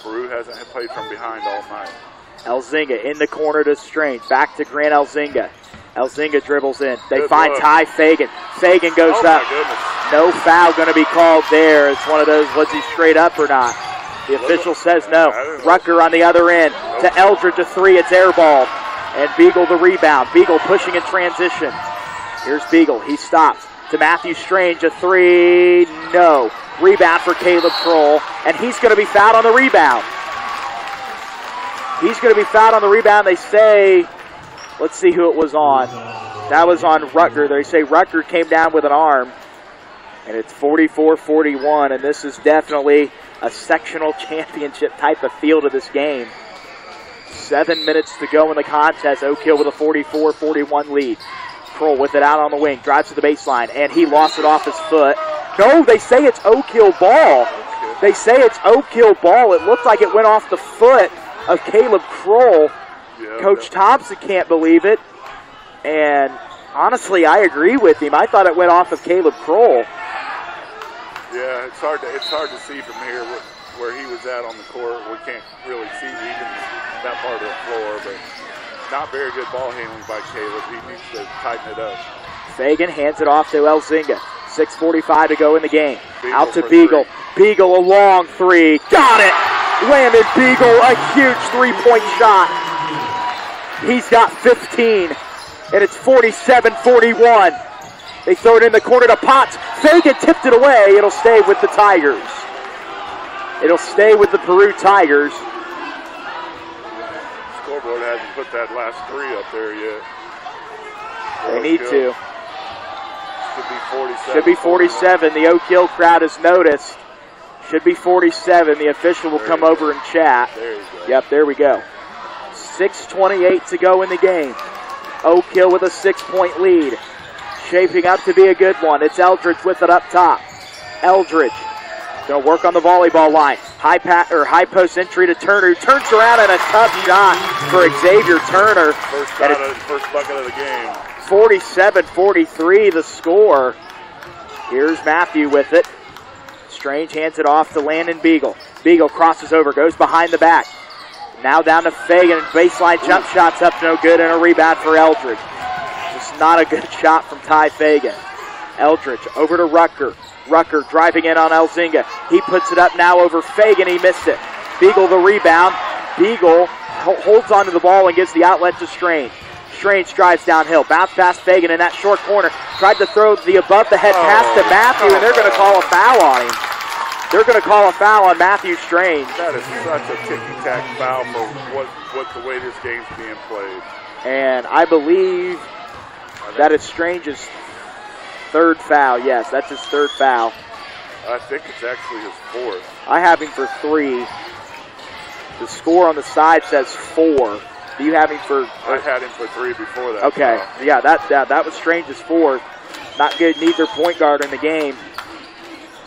Peru hasn't played from behind all night. Elzinga in the corner to Strange. Back to Grant Elzinga. Elzinga dribbles in. They Good find look. Ty Fagan. Fagan goes Oh, up. my goodness. No foul going to be called there. It's one of those, was he straight up or not? The official says no. Rucker on the other end to Eldridge, a 3. It's airballed. And Beagle the rebound. Beagle pushing in transition. Here's Beagle. He stops. To Matthew Strange, a 3. No. Rebound for Caleb Kroll. And he's going to be fouled on the rebound. He's going to be fouled on the rebound. They say, let's see who it was on. That was on Rucker. They say Rucker came down with an arm. And it's 44-41. And this is definitely a sectional championship type of feel to this game. 7 minutes to go in the contest. Oak Hill with a 44-41 lead. Kroll with it out on the wing. Drives to the baseline. And he lost it off his foot. No, they say it's Oak Hill ball. They say it's Oak Hill ball. It looked like it went off the foot of Caleb Kroll. Yeah, Coach Thompson can't believe it. And honestly, I agree with him. I thought it went off of Caleb Kroll. Yeah, it's hard to see from here where he was at on the court. We can't really see even that part of the floor, but not very good ball handling by Caleb. He needs to tighten it up. Fagan hands it off to Elzinga. 6:45 to go in the game. Beagle Out to for Beagle. 3. Beagle, a long 3. Got it! Landed Beagle, a huge 3-point shot. He's got 15, and it's 47-41. They throw it in the corner to Potts. Fagan tipped it away. It'll stay with the Tigers. It'll stay with the Peru Tigers. Scoreboard hasn't put that last 3 up there yet. They need to. Should be 47. Should be 47. The Oak Hill crowd has noticed. Should be 47. The official will come over and chat. There you go. Yep, there we go. 6:28 to go in the game. Oak Hill with a 6-point lead. Shaping up to be a good one. It's Eldridge with it up top. Eldridge going to work on the volleyball line. High post entry to Turner, who turns around, and a tough shot for Xavier Turner. First bucket of the game. 47-43 the score. Here's Matthew with it. Strange hands it off to Landon Beagle. Beagle crosses over, goes behind the back. Now down to Fagan. Baseline jump shots up, no good, and a rebound for Eldridge. Just not a good shot from Ty Fagan. Eldridge over to Rucker. Rucker driving in on Elzinga. He puts it up now over Fagan. He missed it. Beagle the rebound. Beagle holds onto the ball and gives the outlet to Strange. Strange drives downhill. Bounce past Fagan in that short corner. Tried to throw the above-the-head pass to Matthew, and they're going to call a foul on him. They're going to call a foul on Matthew Strange. That is such a ticky-tack foul for what the way this game's being played. And I believe that is Strange's third foul. Yes, that's his third foul. I think it's actually his fourth. I have him for 3. The score on the side says 4. Do you have him for? I had him for 3 before that. Okay, yeah, that was Strange's 4th. Not good, neither point guard in the game.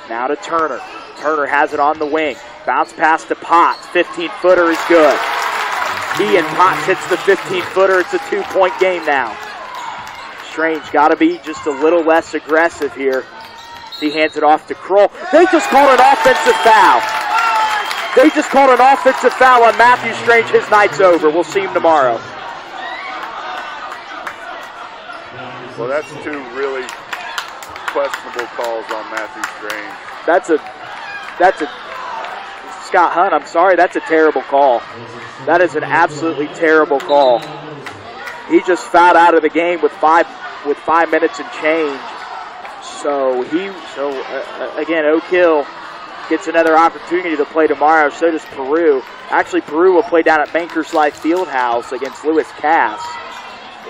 Now to Turner. Turner has it on the wing. Bounce pass to Potts. 15-footer is good. Ian Potts hits the 15-footer. It's a 2-point game now. Strange got to be just a little less aggressive here. He hands it off to Kroll. They just called an offensive foul. They just called an offensive foul on Matthew Strange. His night's over. We'll see him tomorrow. Well, that's 2 really questionable calls on Matthew Strange. That's a Scott Hunt, I'm sorry, that's a terrible call. That is an absolutely terrible call. He just fouled out of the game with 5 minutes and change. So again, Oak Hill gets another opportunity to play tomorrow. So does Peru. Actually, Peru will play down at Bankers Life Fieldhouse against Lewis Cass.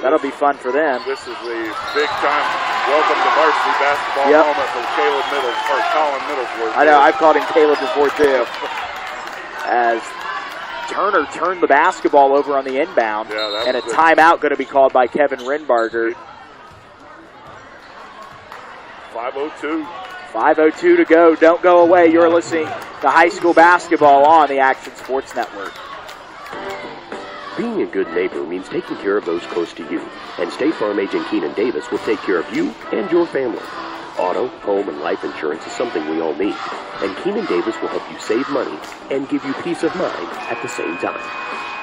That'll be fun for them. This is the big-time welcome to varsity basketball moment from Colin Middlesworth. I know, I've called him Caleb before too. As Turner turned the basketball over on the inbound, and a timeout going to be called by Kevin Rinbarger. 5:02. 5:02 to go. Don't go away. You're listening to high school basketball on the Action Sports Network. Being a good neighbor means taking care of those close to you. And State Farm agent Keenan Davis will take care of you and your family. Auto, home, and life insurance is something we all need. And Keenan Davis will help you save money and give you peace of mind at the same time.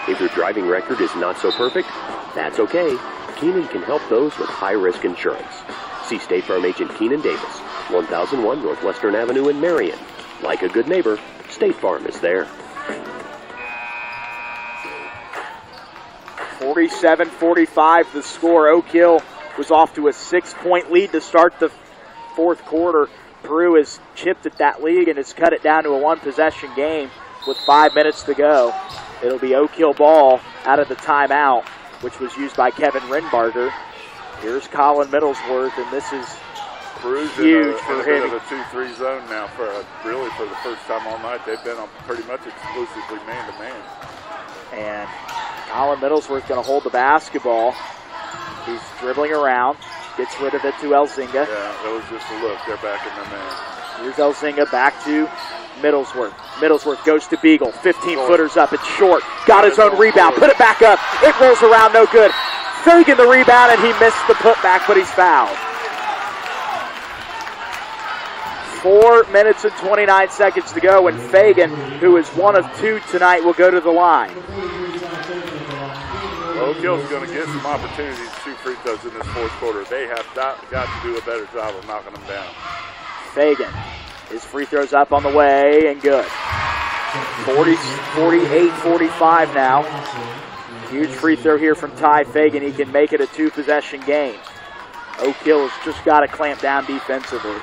If your driving record is not so perfect, that's okay. Keenan can help those with high-risk insurance. See State Farm agent Keenan Davis, 1001 Northwestern Avenue in Marion. Like a good neighbor, State Farm is there. 47-45 the score. Oak Hill was off to a 6-point lead to start the fourth quarter. Peru has chipped at that lead and has cut it down to a 1-possession game with 5 minutes to go. It'll be Oak Hill ball out of the timeout, which was used by Kevin Rinbarger. Here's Colin Middlesworth, and this is Peru's huge in a for bit him. of a 2-3 zone now for the first time all night. They've been on pretty much exclusively man-to-man. And Colin Middlesworth going to hold the basketball. He's dribbling around, gets rid of it to Elzinga. Yeah, that was just a look. They're back in their man. Here's Elzinga back to Middlesworth. Middlesworth goes to Beagle. 15-footers up. It's short. Got his own rebound. Put it back up. It rolls around. No good. Fagan the rebound, and he missed the putback, but he's fouled. 4 minutes and 29 seconds to go, and Fagan, who is 1 of 2 tonight, will go to the line. Oak Hill's going to get some opportunities to shoot free throws in this fourth quarter. They have got to do a better job of knocking them down. Fagan, his free throws up on the way, and good. 48-45 now. Huge free throw here from Ty Fagan. He can make it a 2-possession game. Oak Hill has just got to clamp down defensively.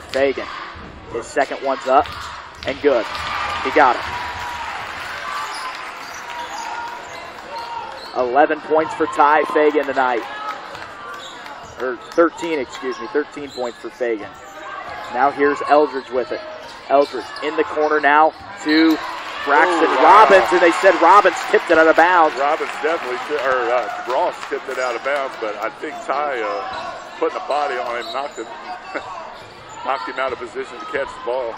Fagan, his second one's up, and good. He got it. 11 points for Ty Fagan tonight. Or 13 points for Fagan. Now here's Eldridge with it. Eldridge in the corner now to Braxton Robbins, and they said Robbins tipped it out of bounds. Robbins definitely, Ross tipped it out of bounds, but I think Ty putting a body on him knocked him out of position to catch the ball.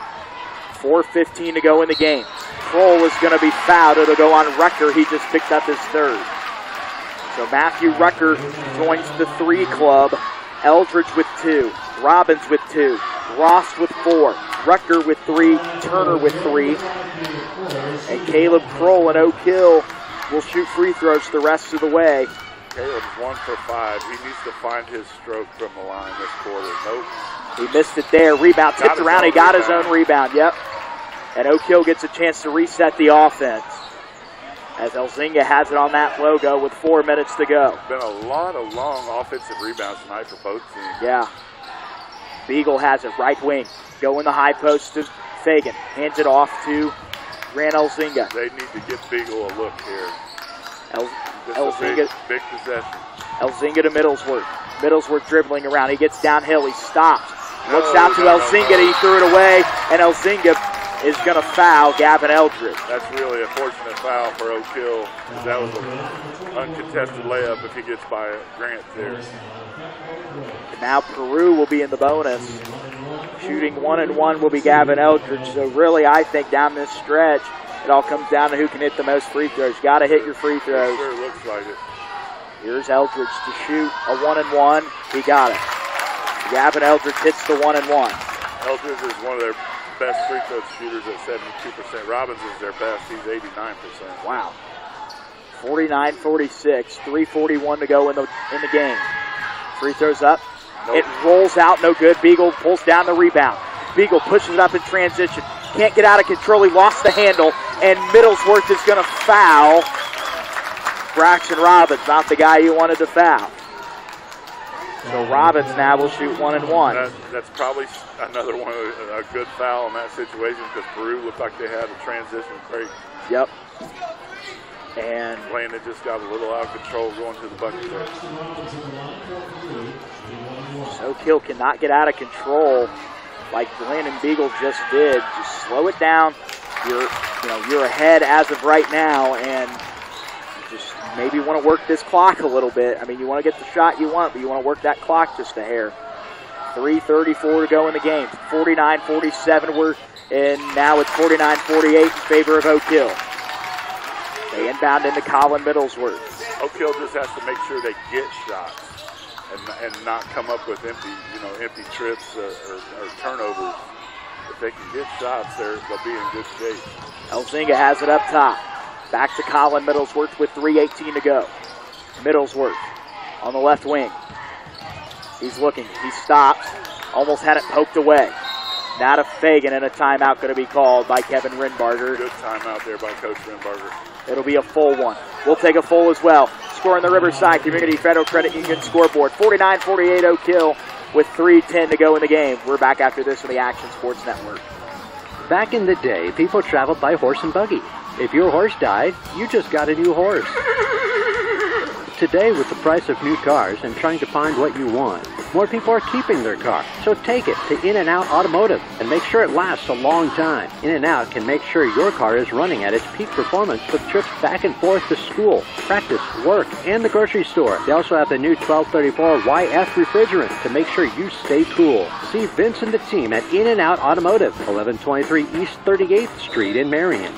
4:15 to go in the game. Kroll is going to be fouled. It'll go on Rucker. He just picked up his third. So Matthew Rucker joins the 3 club. Eldridge with 2. Robbins with 2. Ross with 4. Rucker with 3. Turner with 3. And Caleb Kroll and Oak Hill will shoot free throws the rest of the way. Caleb's 1 for 5. He needs to find his stroke from the line this quarter. Nope. He missed it there. Rebound tipped around. He got his own rebound. Yep. And Oak Hill gets a chance to reset the offense. as Elzinga has it on that logo with 4 minutes to go. Been a lot of long offensive rebounds tonight for both teams. Yeah. Beagle has it, right wing. Go in the high post to Fagan. Hands it off to Grant Elzinga. They need to give Beagle a look here. Elzinga. Big possession. Elzinga to Middlesworth. Middlesworth dribbling around. He gets downhill. He stops. Looks out to Elzinga. He threw it away, and Elzinga is going to foul Gavin Eldridge. That's really a fortunate foul for Oak Hill, because that was an uncontested layup if he gets by Grant there. And now Peru will be in the bonus. Shooting 1-1 will be Gavin Eldridge. So really, I think down this stretch, it all comes down to who can hit the most free throws. Got to hit your free throws. Sure looks like it. Here's Eldridge to shoot a 1-1. He got it. Gavin Eldridge hits the 1-1. Eldridge is one of their best free throw shooters at 72%. Robbins is their best. He's 89%. Wow. 49-46. 3:41 to go in the game. Free throws up. Nope. It rolls out. No good. Beagle pulls down the rebound. Beagle pushes it up in transition. Can't get out of control. He lost the handle. And Middlesworth is going to foul Braxton Robbins, not the guy you wanted to foul. So Robbins now will shoot 1-1. That's probably another one, a good foul in that situation, because Peru looked like they had a transition break. Yep. And Landon just got a little out of control going to the bucket there. Oak Hill cannot get out of control like Landon Beagle just did. Just slow it down. You're ahead as of right now, and just maybe want to work this clock a little bit. I mean, you want to get the shot you want, but you want to work that clock just a hair. 3:34 to go in the game. 49-47, and now it's 49-48 in favor of Oak Hill. They inbound into Colin Middlesworth. Oak Hill just has to make sure they get shots and not come up with empty trips or turnovers. If they can get shots, they'll be in good shape. Elzinga has it up top. Back to Colin Middlesworth with 3:18 to go. Middlesworth on the left wing. He's looking. He stops. Almost had it poked away. Now to Fagan, and a timeout going to be called by Kevin Rinbarger. Good timeout there by Coach Rinbarger. It'll be a full one. We'll take a full as well. Score on the Riverside Community Federal Credit Union scoreboard. 49-48 Oak Hill with 3:10 to go in the game. We're back after this on the Action Sports Network. Back in the day, people traveled by horse and buggy. If your horse died, you just got a new horse. Today, with the price of new cars and trying to find what you want, more people are keeping their car. So take it to In-N-Out Automotive and make sure it lasts a long time. In-N-Out can make sure your car is running at its peak performance with trips back and forth to school, practice, work, and the grocery store. They also have the new 1234 YF refrigerant to make sure you stay cool. See Vince and the team at In-N-Out Automotive, 1123 East 38th Street in Marion.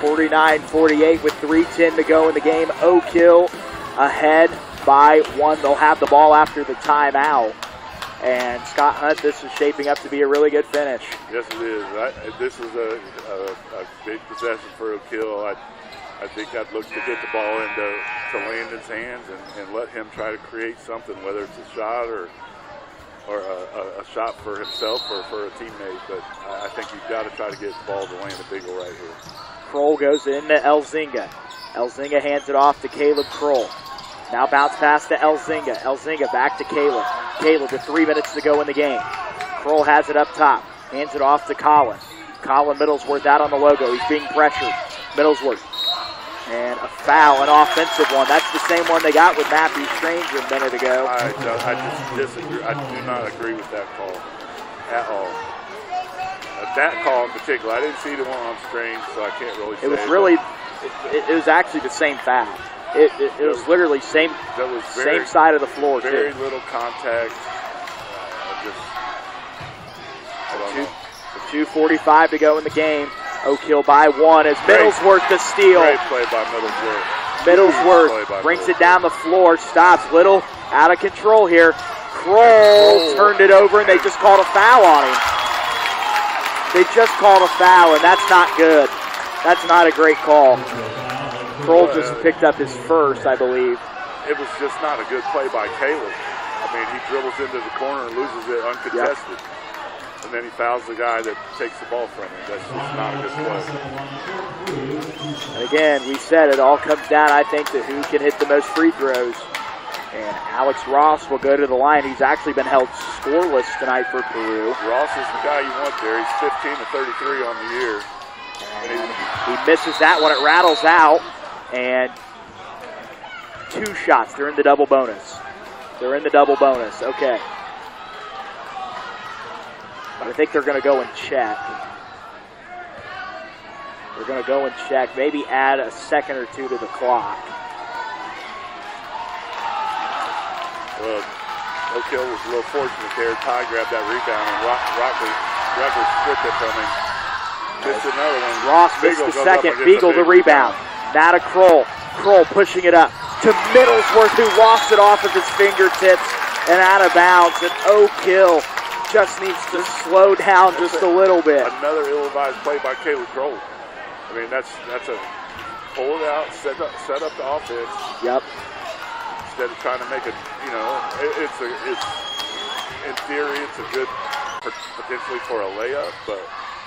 49-48 with 3:10 to go in the game. Oak Hill ahead by 1. They'll have the ball after the timeout. And Scott Hunt, this is shaping up to be a really good finish. Yes, it is. This is a big possession for Oak Hill. I think I'd look to get the ball into Landon's hands and let him try to create something, whether it's a shot or a shot for himself or for a teammate. But I think you've got to try to get the ball to Landon Beagle right here. Kroll goes into Elzinga. Elzinga hands it off to Caleb Kroll. Now bounce pass to Elzinga. Elzinga back to Caleb. Caleb with 3 minutes to go in the game. Kroll has it up top. Hands it off to Colin. Colin Middlesworth out on the logo. He's being pressured. Middlesworth. And a foul, an offensive one. That's the same one they got with Matthew Stranger a minute ago. I just disagree. I do not agree with that call at all. That call in particular, I didn't see the one on Strange, so I can't really say. It was really, it was actually the same foul. It was literally same side of the floor, very too. little contact. 2:45 to go in the game. Oak Hill by 1 as Middlesworth to steal. Great play by Middlesworth. Middlesworth brings it down the floor, stops. Little out of control here. Kroll turned it over, and they just called a foul on him. They just called a foul, and that's not good. That's not a great call. Kroll just picked up his first, I believe. It was just not a good play by Caleb. I mean, he dribbles into the corner and loses it uncontested. Yep. and then he fouls the guy that takes the ball from him. That's just not a good play. And again, we said it all comes down, I think, to who can hit the most free throws. And Alex Ross will go to the line. He's actually been held scoreless tonight for Peru. Ross is the guy you want there. He's 15 to 33 on the year. And he misses that one. It rattles out. And 2 shots. They're in the double bonus. Okay. But I think they're going to go and check. Maybe add a second or two to the clock. Well, Oak Hill was a little fortunate there. Ty grabbed that rebound, and Rucker stripped it from him. Missed another one. Ross missed the second. Beagle the rebound. Now to Kroll. Kroll pushing it up to Middlesworth, who lost it off of his fingertips and out of bounds. And Oak Hill just needs to slow down just a little bit. Another ill-advised play by Caleb Kroll. I mean, that's a pull it out, set up the offense. Yep. Instead of trying to make it, it's in theory it's a good potentially for a layup, but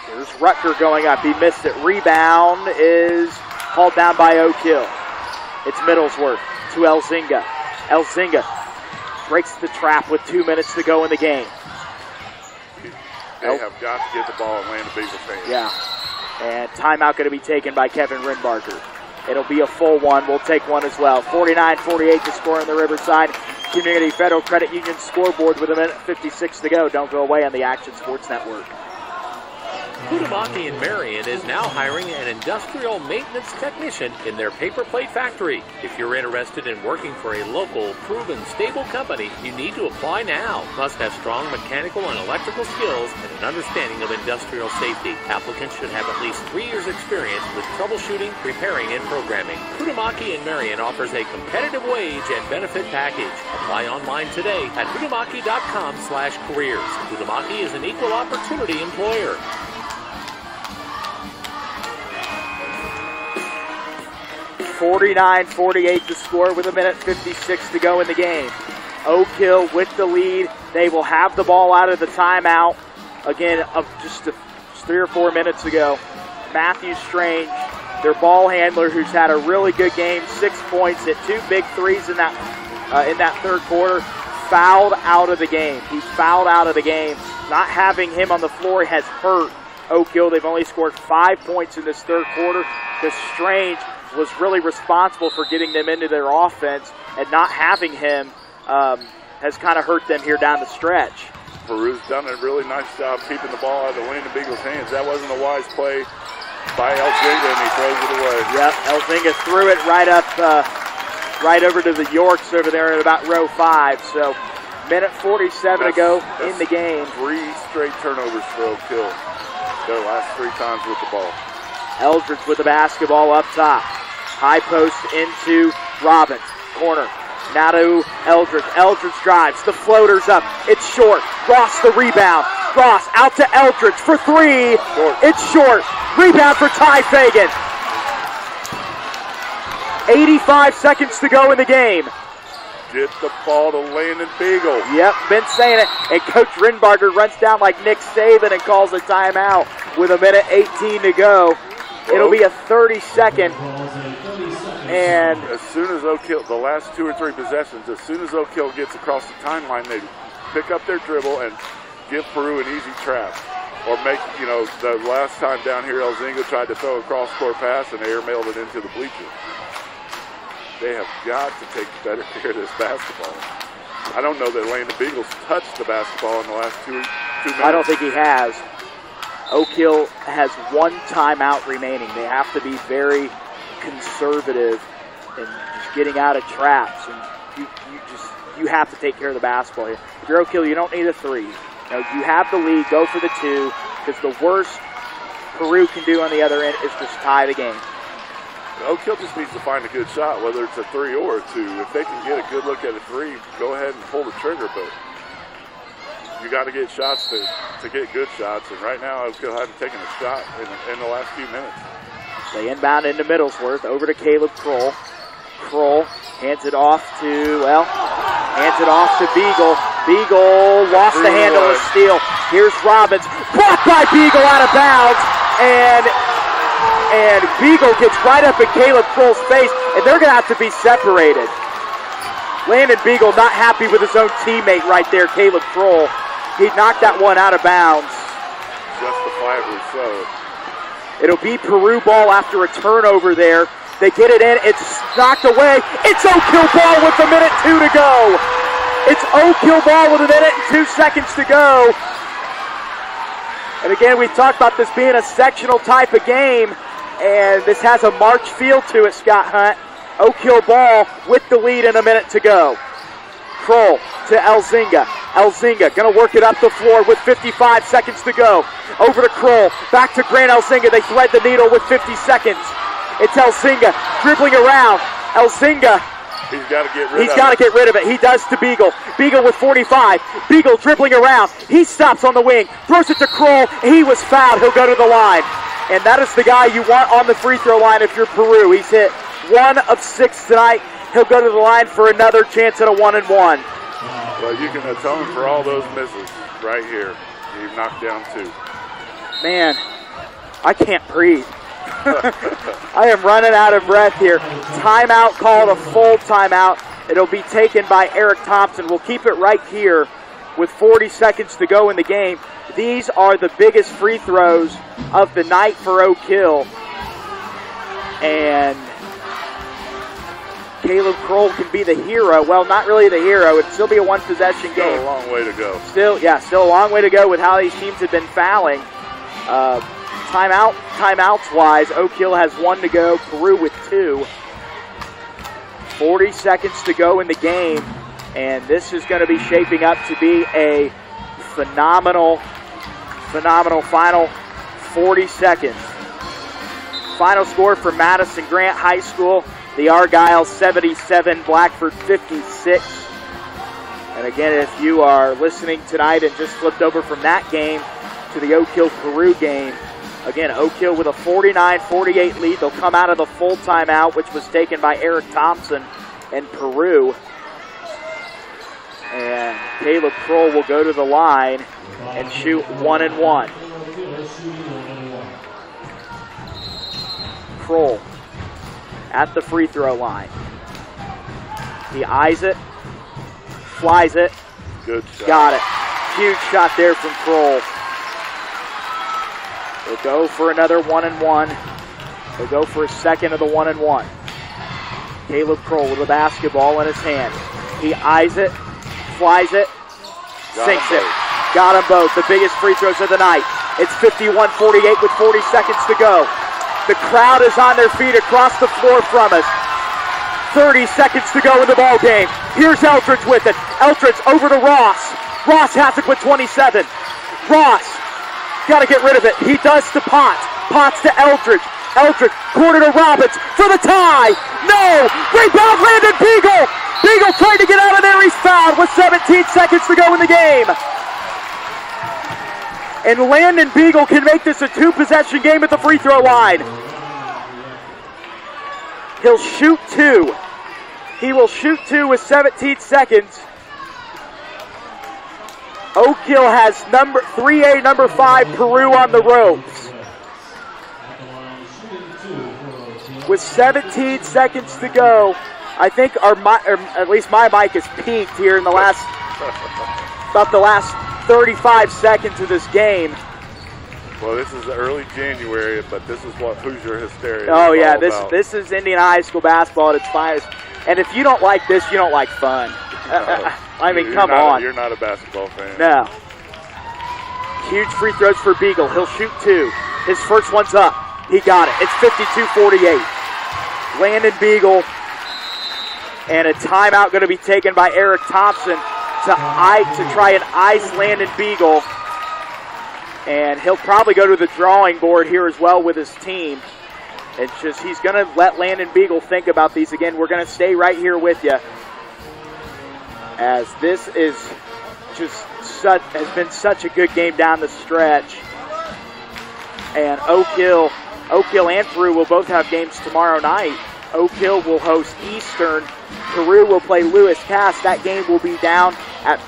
there's Rutger going up. He missed it. Rebound is hauled down by Oak Hill. It's Middlesworth to Elzinga. Elzinga breaks the trap with 2 minutes to go in the game. They have got to get the ball in Landon Beagle's hands. Yeah. And timeout going to be taken by Kevin Rinbarger. It'll be a full one. We'll take one as well. 49-48 to score on the Riverside Community Federal Credit Union scoreboard with 1:56 to go. Don't go away on the Action Sports Network. Futamaki in Marion is now hiring an industrial maintenance technician in their paper plate factory. If you're interested in working for a local, proven, stable company, you need to apply now. Must have strong mechanical and electrical skills and an understanding of industrial safety. Applicants should have at least 3 years experience with troubleshooting, repairing, and programming. Futamaki in Marion offers a competitive wage and benefit package. Apply online today at futamaki.com/careers. Futamaki is an equal opportunity employer. 49-48 to score with 1:56 to go in the game. Oak Hill with the lead. They will have the ball out of the timeout. Again, of just 3 or 4 minutes ago. Matthew Strange, their ball handler, who's had a really good game, 6 points, hit 2 big threes in that third quarter, fouled out of the game. He fouled out of the game. Not having him on the floor has hurt Oak Hill. They've only scored 5 points in this third quarter because Strange was really responsible for getting them into their offense, and not having him has kind of hurt them here down the stretch. Peru's done a really nice job keeping the ball out of the Landon Beagle's hands. That wasn't a wise play by Elzinga, and he throws it away. Yep, Elzinga threw it right up, right over to the Yorks over there at about row 5. So, 1:47 to go in the game. 3 straight turnovers for Oak Hill. Their last 3 times with the ball. Eldridge with the basketball up top. High post into Robbins. Corner. Now to Eldridge. Eldridge drives. The floater's up. It's short. Ross the rebound. Ross out to Eldridge for 3. Short. It's short. Rebound for Ty Fagan. 85 seconds to go in the game. Get the ball to Landon Beagle. Yep, been saying it. And Coach Rinbarger runs down like Nick Saban and calls a timeout with 1:18 to go. It'll be a 30-second. And as soon as Oak Hill, the last 2 or 3 possessions, as soon as Oak Hill gets across the timeline, they pick up their dribble and give Peru an easy trap. Or make, the last time down here, Elzinga tried to throw a cross-court pass and airmailed it into the bleachers. They have got to take better care of this basketball. I don't know that Landon Beagle's touched the basketball in the last 2 minutes. I don't think he has. Oak Hill has 1 timeout remaining. They have to be very conservative in just getting out of traps. And you have to take care of the basketball here. If you're Oak Hill, you don't need a 3. You have the lead. Go for the 2, because the worst Peru can do on the other end is just tie the game. Oak Hill just needs to find a good shot, whether it's a 3 or a 2. If they can get a good look at a 3, go ahead and pull the trigger, but you got to get shots to get good shots, and right now Oak Hill hasn't taken a shot in the last few minutes. They inbound into Middlesworth, over to Caleb Kroll. Kroll hands it off to Beagle. Beagle lost the handle of steal. Here's Robbins, blocked by Beagle out of bounds, and Beagle gets right up in Caleb Kroll's face, and they're going to have to be separated. Landon Beagle not happy with his own teammate right there, Caleb Kroll. He knocked that one out of bounds. Justifiably so. It'll be Peru ball after a turnover there. They get it in. It's knocked away. It's Oak Hill ball with a minute 2 to go. It's Oak Hill ball with a minute and 2 seconds to go. And again, we've talked about this being a sectional type of game, and this has a March feel to it, Scott Hunt. Oak Hill ball with the lead and a minute to go. Kroll to Elzinga. Elzinga going to work it up the floor with 55 seconds to go. Over to Kroll. Back to Grant Elzinga. They thread the needle with 50 seconds. It's Elzinga dribbling around. Elzinga. He's got to get rid of it. He's got to get rid of it. He does to Beagle. Beagle with 45. Beagle dribbling around. He stops on the wing. Throws it to Kroll. He was fouled. He'll go to the line. And that is the guy you want on the free throw line if you're Peru. He's hit 1 of 6 tonight. He'll go to the line for another chance at a 1-and-1. Well, you can atone for all those misses right here. You've knocked down 2. Man, I can't breathe. I am running out of breath here. Timeout called, a full timeout. It'll be taken by Eric Thompson. We'll keep it right here with 40 seconds to go in the game. These are the biggest free throws of the night for Oak Hill. And Caleb Kroll can be the hero. Well, not really the hero. It'd still be a one-possession game. Still a long way to go. Still a long way to go with how these teams have been fouling. Timeouts-wise, Oak Hill has 1 to go. Peru with 2. 40 seconds to go in the game, and this is going to be shaping up to be a phenomenal final 40 seconds. Final score for Madison Grant High School. The Argyles 77, Blackford 56. And again, if you are listening tonight and just flipped over from that game to the Oak Hill Peru game, again, Oak Hill with a 49-48 lead. They'll come out of the full timeout, which was taken by Eric Thompson and Peru. And Caleb Kroll will go to the line and shoot 1-and-1. Kroll at the free throw line. He eyes it, flies it. Good shot. Got it. Huge shot there from Kroll. They'll go for another 1-and-1. They'll go for a second of the 1-and-1. Caleb Kroll with the basketball in his hand. He eyes it, flies it, sinks it. Got them both. The biggest free throws of the night. It's 51-48 with 40 seconds to go. The crowd is on their feet across the floor from us. 30 seconds to go in the ball game. Here's Eldridge with it. Eldridge over to Ross. Ross has it with 27. Ross, got to get rid of it. He does to Potts. Potts to Eldridge. Eldridge, corner to Robbins for the tie. No! Rebound, Landon Beagle. Beagle trying to get out of there. He's fouled with 17 seconds to go in the game. And Landon Beagle can make this a 2-possession game at the free throw line. He'll shoot 2. He will shoot 2 with 17 seconds. Oak Hill has number 3A, number 5, Peru on the ropes. With 17 seconds to go, I think at least my mic is peaked here in the last, about the last 35 seconds of this game. Well, this is early January, but this is what Hoosier hysteria Oh is yeah, all about. this is Indiana high school basketball at its finest. And if you don't like this, you don't like fun. I mean, come on. You're not a basketball fan. No. Huge free throws for Beagle. He'll shoot 2. His first one's up. He got it. It's 52-48. Landon Beagle. And a timeout going to be taken by Eric Thompson to try and ice Landon Beagle. And he'll probably go to the drawing board here as well with his team. It's just he's going to let Landon Beagle think about these. Again, we're going to stay right here with you, as this is just has been such a good game down the stretch. And Oak Hill and Peru will both have games tomorrow night. Oak Hill will host Eastern. Peru will play Lewis Cass. That game will be down at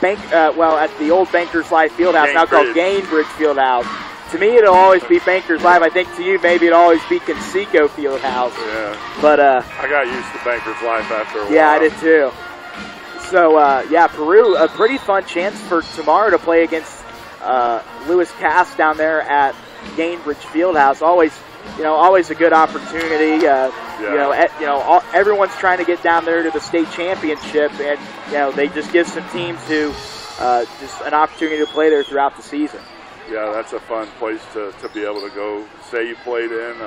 the old Bankers Life Fieldhouse, now called Gainbridge Fieldhouse. To me, it'll always be Bankers Life. I think to you, maybe it'll always be Conseco Fieldhouse. Yeah. But I got used to Bankers Life after a while. Yeah, I did too. So Peru, a pretty fun chance for tomorrow to play against Lewis Cass down there at Gainbridge Fieldhouse. Always a good opportunity. Everyone's trying to get down there to the state championship, and they just give some teams who just an opportunity to play there throughout the season. Yeah, that's a fun place to be able to go. Say you played in,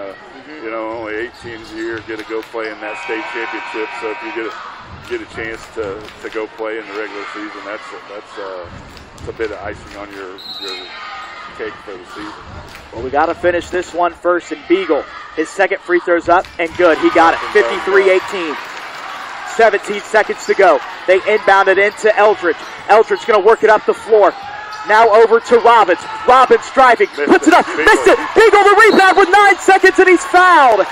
only 8 teams a year get to go play in that state championship. So if you get a chance to go play in the regular season, that's a bit of icing on your cake for the season. Well, we got to finish this one first, and Beagle, his second free throw's up and good. He got it, 53-18. 17 seconds to go. They inbound it into Eldridge. Eldridge going to work it up the floor. Now over to Robbins. Robbins driving, puts it up, missed it. Beagle the rebound with 9 seconds, and he's fouled.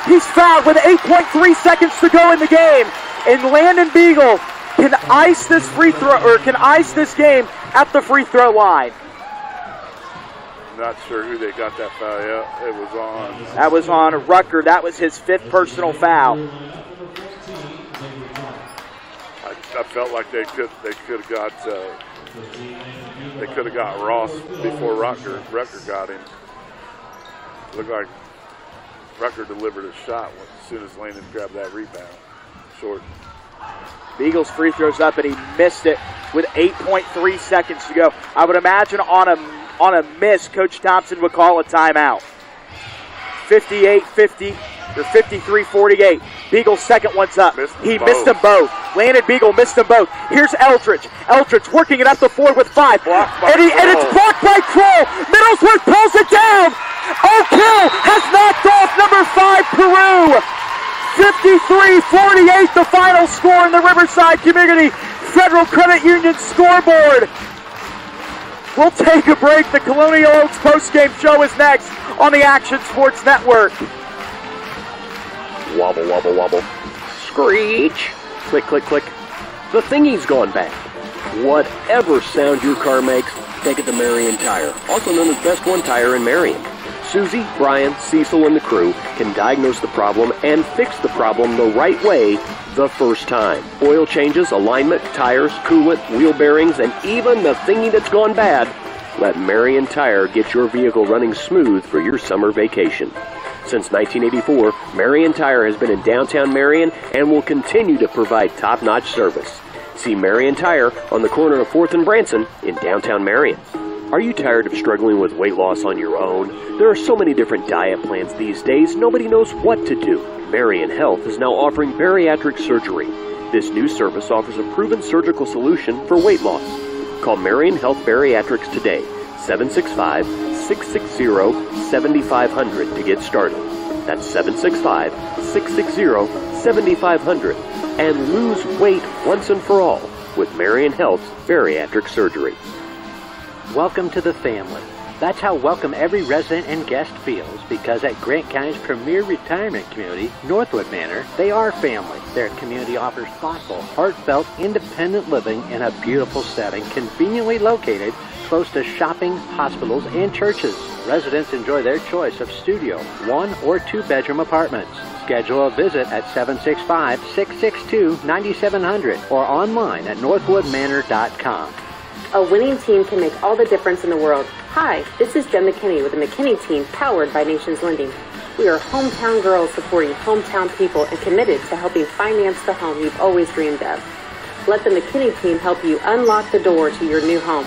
He's fouled with 8.3 seconds to go in the game. And Landon Beagle can ice this game at the free throw line. Not sure who they got that foul. Yeah, it was on. That was on Rucker. That was his 5th personal foul. I felt like they could have got Ross before Rucker got him. Looked like Rucker delivered a shot as soon as Landon grabbed that rebound. Short. Beagle's free throw's up, and he missed it with 8.3 seconds to go. I would imagine on a miss, Coach Thompson would call a timeout. 58-50. Or 53-48. Beagle's second one's up. He missed them both. Landon Beagle missed them both. Here's Eldridge. Eldridge working it up the floor with 5. And it's blocked by Kroll. Middlesworth pulls it down. Oak Hill has knocked off number 5 Peru. 53-48 the final score in the Riverside Community Federal Credit Union scoreboard. We'll take a break. The Colonial Oaks postgame show is next on the Action Sports Network. Wobble, wobble, wobble. Screech. Click, click, click. The thingy's gone bad. Whatever sound your car makes, take it to Marion Tire, also known as Best One Tire in Marion. Susie, Brian, Cecil, and the crew can diagnose the problem and fix the problem the right way the first time. Oil changes, alignment, tires, coolant, wheel bearings, and even the thingy that's gone bad. Let Marion Tire get your vehicle running smooth for your summer vacation. Since 1984, Marion Tire has been in downtown Marion and will continue to provide top-notch service. See Marion Tire on the corner of 4th and Branson in downtown Marion. Are you tired of struggling with weight loss on your own? There are so many different diet plans these days, nobody knows what to do. Marion Health is now offering bariatric surgery. This new service offers a proven surgical solution for weight loss. Call Marion Health Bariatrics today, 765-660-7500 to get started. That's 765-660-7500 and lose weight once and for all with Marion Health's bariatric surgery. Welcome to the family. That's how welcome every resident and guest feels, because at Grant County's premier retirement community, Northwood Manor, they are family. Their community offers thoughtful, heartfelt, independent living in a beautiful setting, conveniently located close to shopping, hospitals, and churches. Residents enjoy their choice of studio, 1 or 2 bedroom apartments. Schedule a visit at 765-662-9700 or online at northwoodmanor.com. A winning team can make all the difference in the world. Hi, this is Jen McKinney with the McKinney team powered by Nations Lending. We are hometown girls supporting hometown people and committed to helping finance the home you've always dreamed of. Let the McKinney team help you unlock the door to your new home.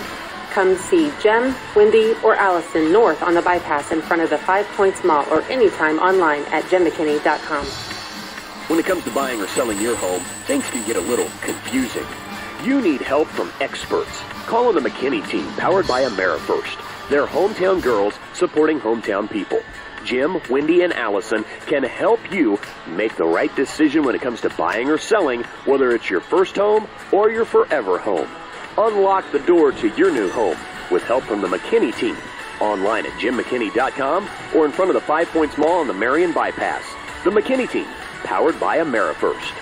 Come see Jem, Wendy, or Allison north on the bypass in front of the 5 Points Mall or anytime online at jemmckinney.com. When it comes to buying or selling your home, things can get a little confusing. You need help from experts. Call on the McKinney team, powered by AmeriFirst. They're hometown girls supporting hometown people. Jim, Wendy, and Allison can help you make the right decision when it comes to buying or selling, whether it's your first home or your forever home. Unlock the door to your new home with help from the McKinney team. Online at jimmckinney.com or in front of the 5 Points Mall on the Marion Bypass. The McKinney team, powered by AmeriFirst.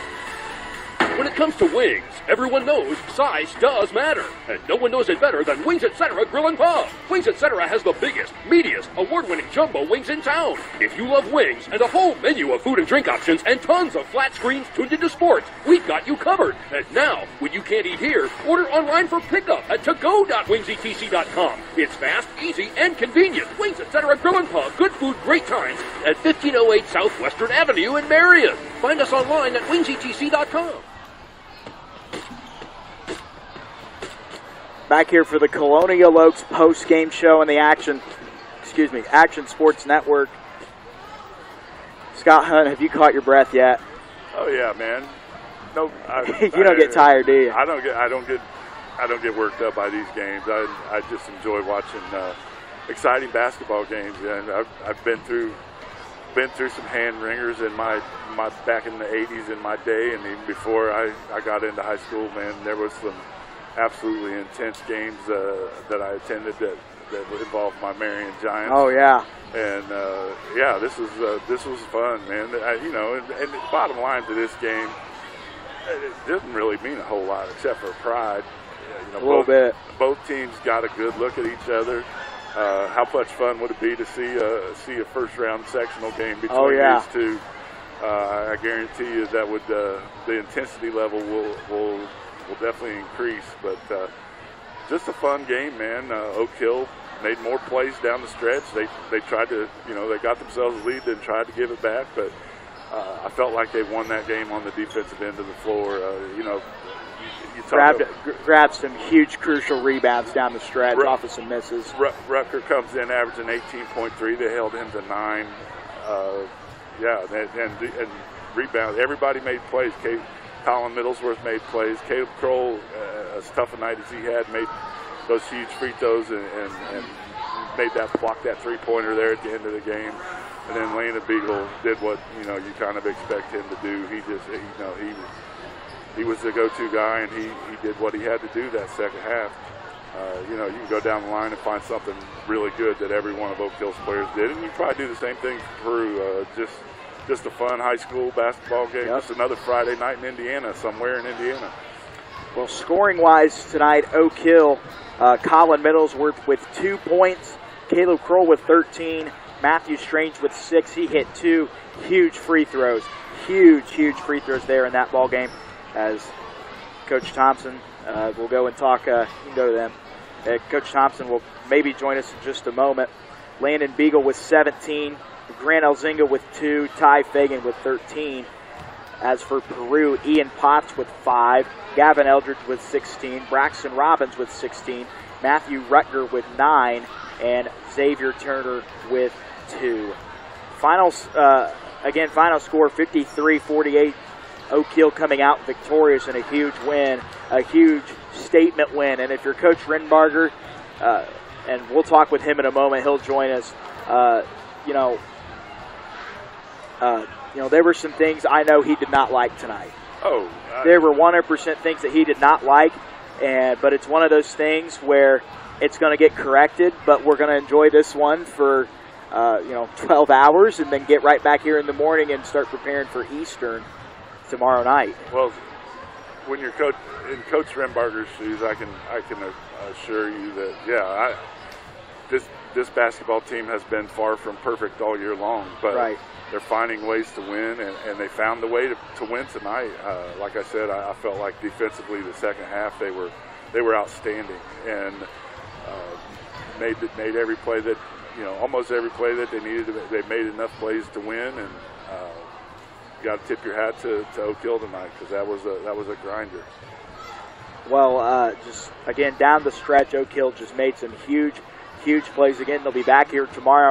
When it comes to wings, Everyone knows size does matter, and no one knows it better than Wings Etc. Grill and Pub. Wings Etc. has the biggest, meatiest, award-winning jumbo wings in town. If you love wings and a whole menu of food and drink options and tons of flat screens tuned into sports, we've got you covered. And now, when you can't eat here, order online for pickup at togo.wingsetc.com. It's fast, easy, and convenient. Wings Etc. Grill and Pub. Good food, great times at 1508 Southwestern Avenue in Marion. Find us online at wingsetc.com. Back here for the Colonial Oaks post-game show on the Action Sports Network. Scott Hunt, have you caught your breath yet? Oh yeah, man. No, you don't get tired, do you? I don't get worked up by these games. I just enjoy watching exciting basketball games, and I've been through some hand wringers in my back in the 80s in my day, and even before I got into high school. Man, there was some absolutely intense games that I attended that involved my Marion Giants. Oh yeah. And yeah, this was fun, man. And the bottom line to this game, it doesn't really mean a whole lot except for pride. A little bit. Both teams got a good look at each other. How much fun would it be to see a first-round sectional game between these two? I guarantee you that would the intensity level will definitely increase. But just a fun game, man. Oak Hill made more plays down the stretch. They tried to, they got themselves a lead and tried to give it back, but I felt like they won that game on the defensive end of the floor. Grabbed some huge crucial rebounds down the stretch off of some misses. Rucker comes in averaging 18.3. They held him to 9. And rebounds. Everybody made plays. Colin Middlesworth made plays. Caleb Kroll, as tough a night as he had, made those huge free throws and made block that three-pointer there at the end of the game. And then Landon Beagle did what you kind of expect him to do. He was the go-to guy, and he did what he had to do that second half. You can go down the line and find something really good that every one of Oak Hill's players did, and you probably do the same thing for Peru. Just a fun high school basketball game. Just another Friday night in Indiana, somewhere in Indiana. Well, scoring-wise tonight, Oak Hill, Colin Middlesworth with 2 points, Caleb Kroll with 13, Matthew Strange with 6. He hit 2 huge free throws. Huge free throws there in that ball game. As Coach Thompson will go and talk. You can go to them. Coach Thompson will maybe join us in just a moment. Landon Beagle with 17. Grant Elzinga with 2. Ty Fagan with 13. As for Peru, Ian Potts with 5. Gavin Eldridge with 16. Braxton Robbins with 16. Matthew Rutger with 9. And Xavier Turner with 2. Final score 53-48. Oak Hill coming out victorious in a huge win, a huge statement win. And if you're Coach Renbarger, and we'll talk with him in a moment, he'll join us. There were some things I know he did not like tonight. There were 100% things that he did not like, but it's one of those things where it's going to get corrected. But we're going to enjoy this one for 12 hours, and then get right back here in the morning and start preparing for Eastern tomorrow night. Well, when you're in Coach Renbarger's shoes, I can assure you that this basketball team has been far from perfect all year long, but they're finding ways to win, and they found the way to win tonight. Like I said, I felt like defensively the second half they were outstanding and made every play that almost every play that they needed. They made enough plays to win, and you got to tip your hat to Oak Hill tonight, because that was a grinder. Well, just again down the stretch, Oak Hill just made some huge plays again. They'll be back here tomorrow.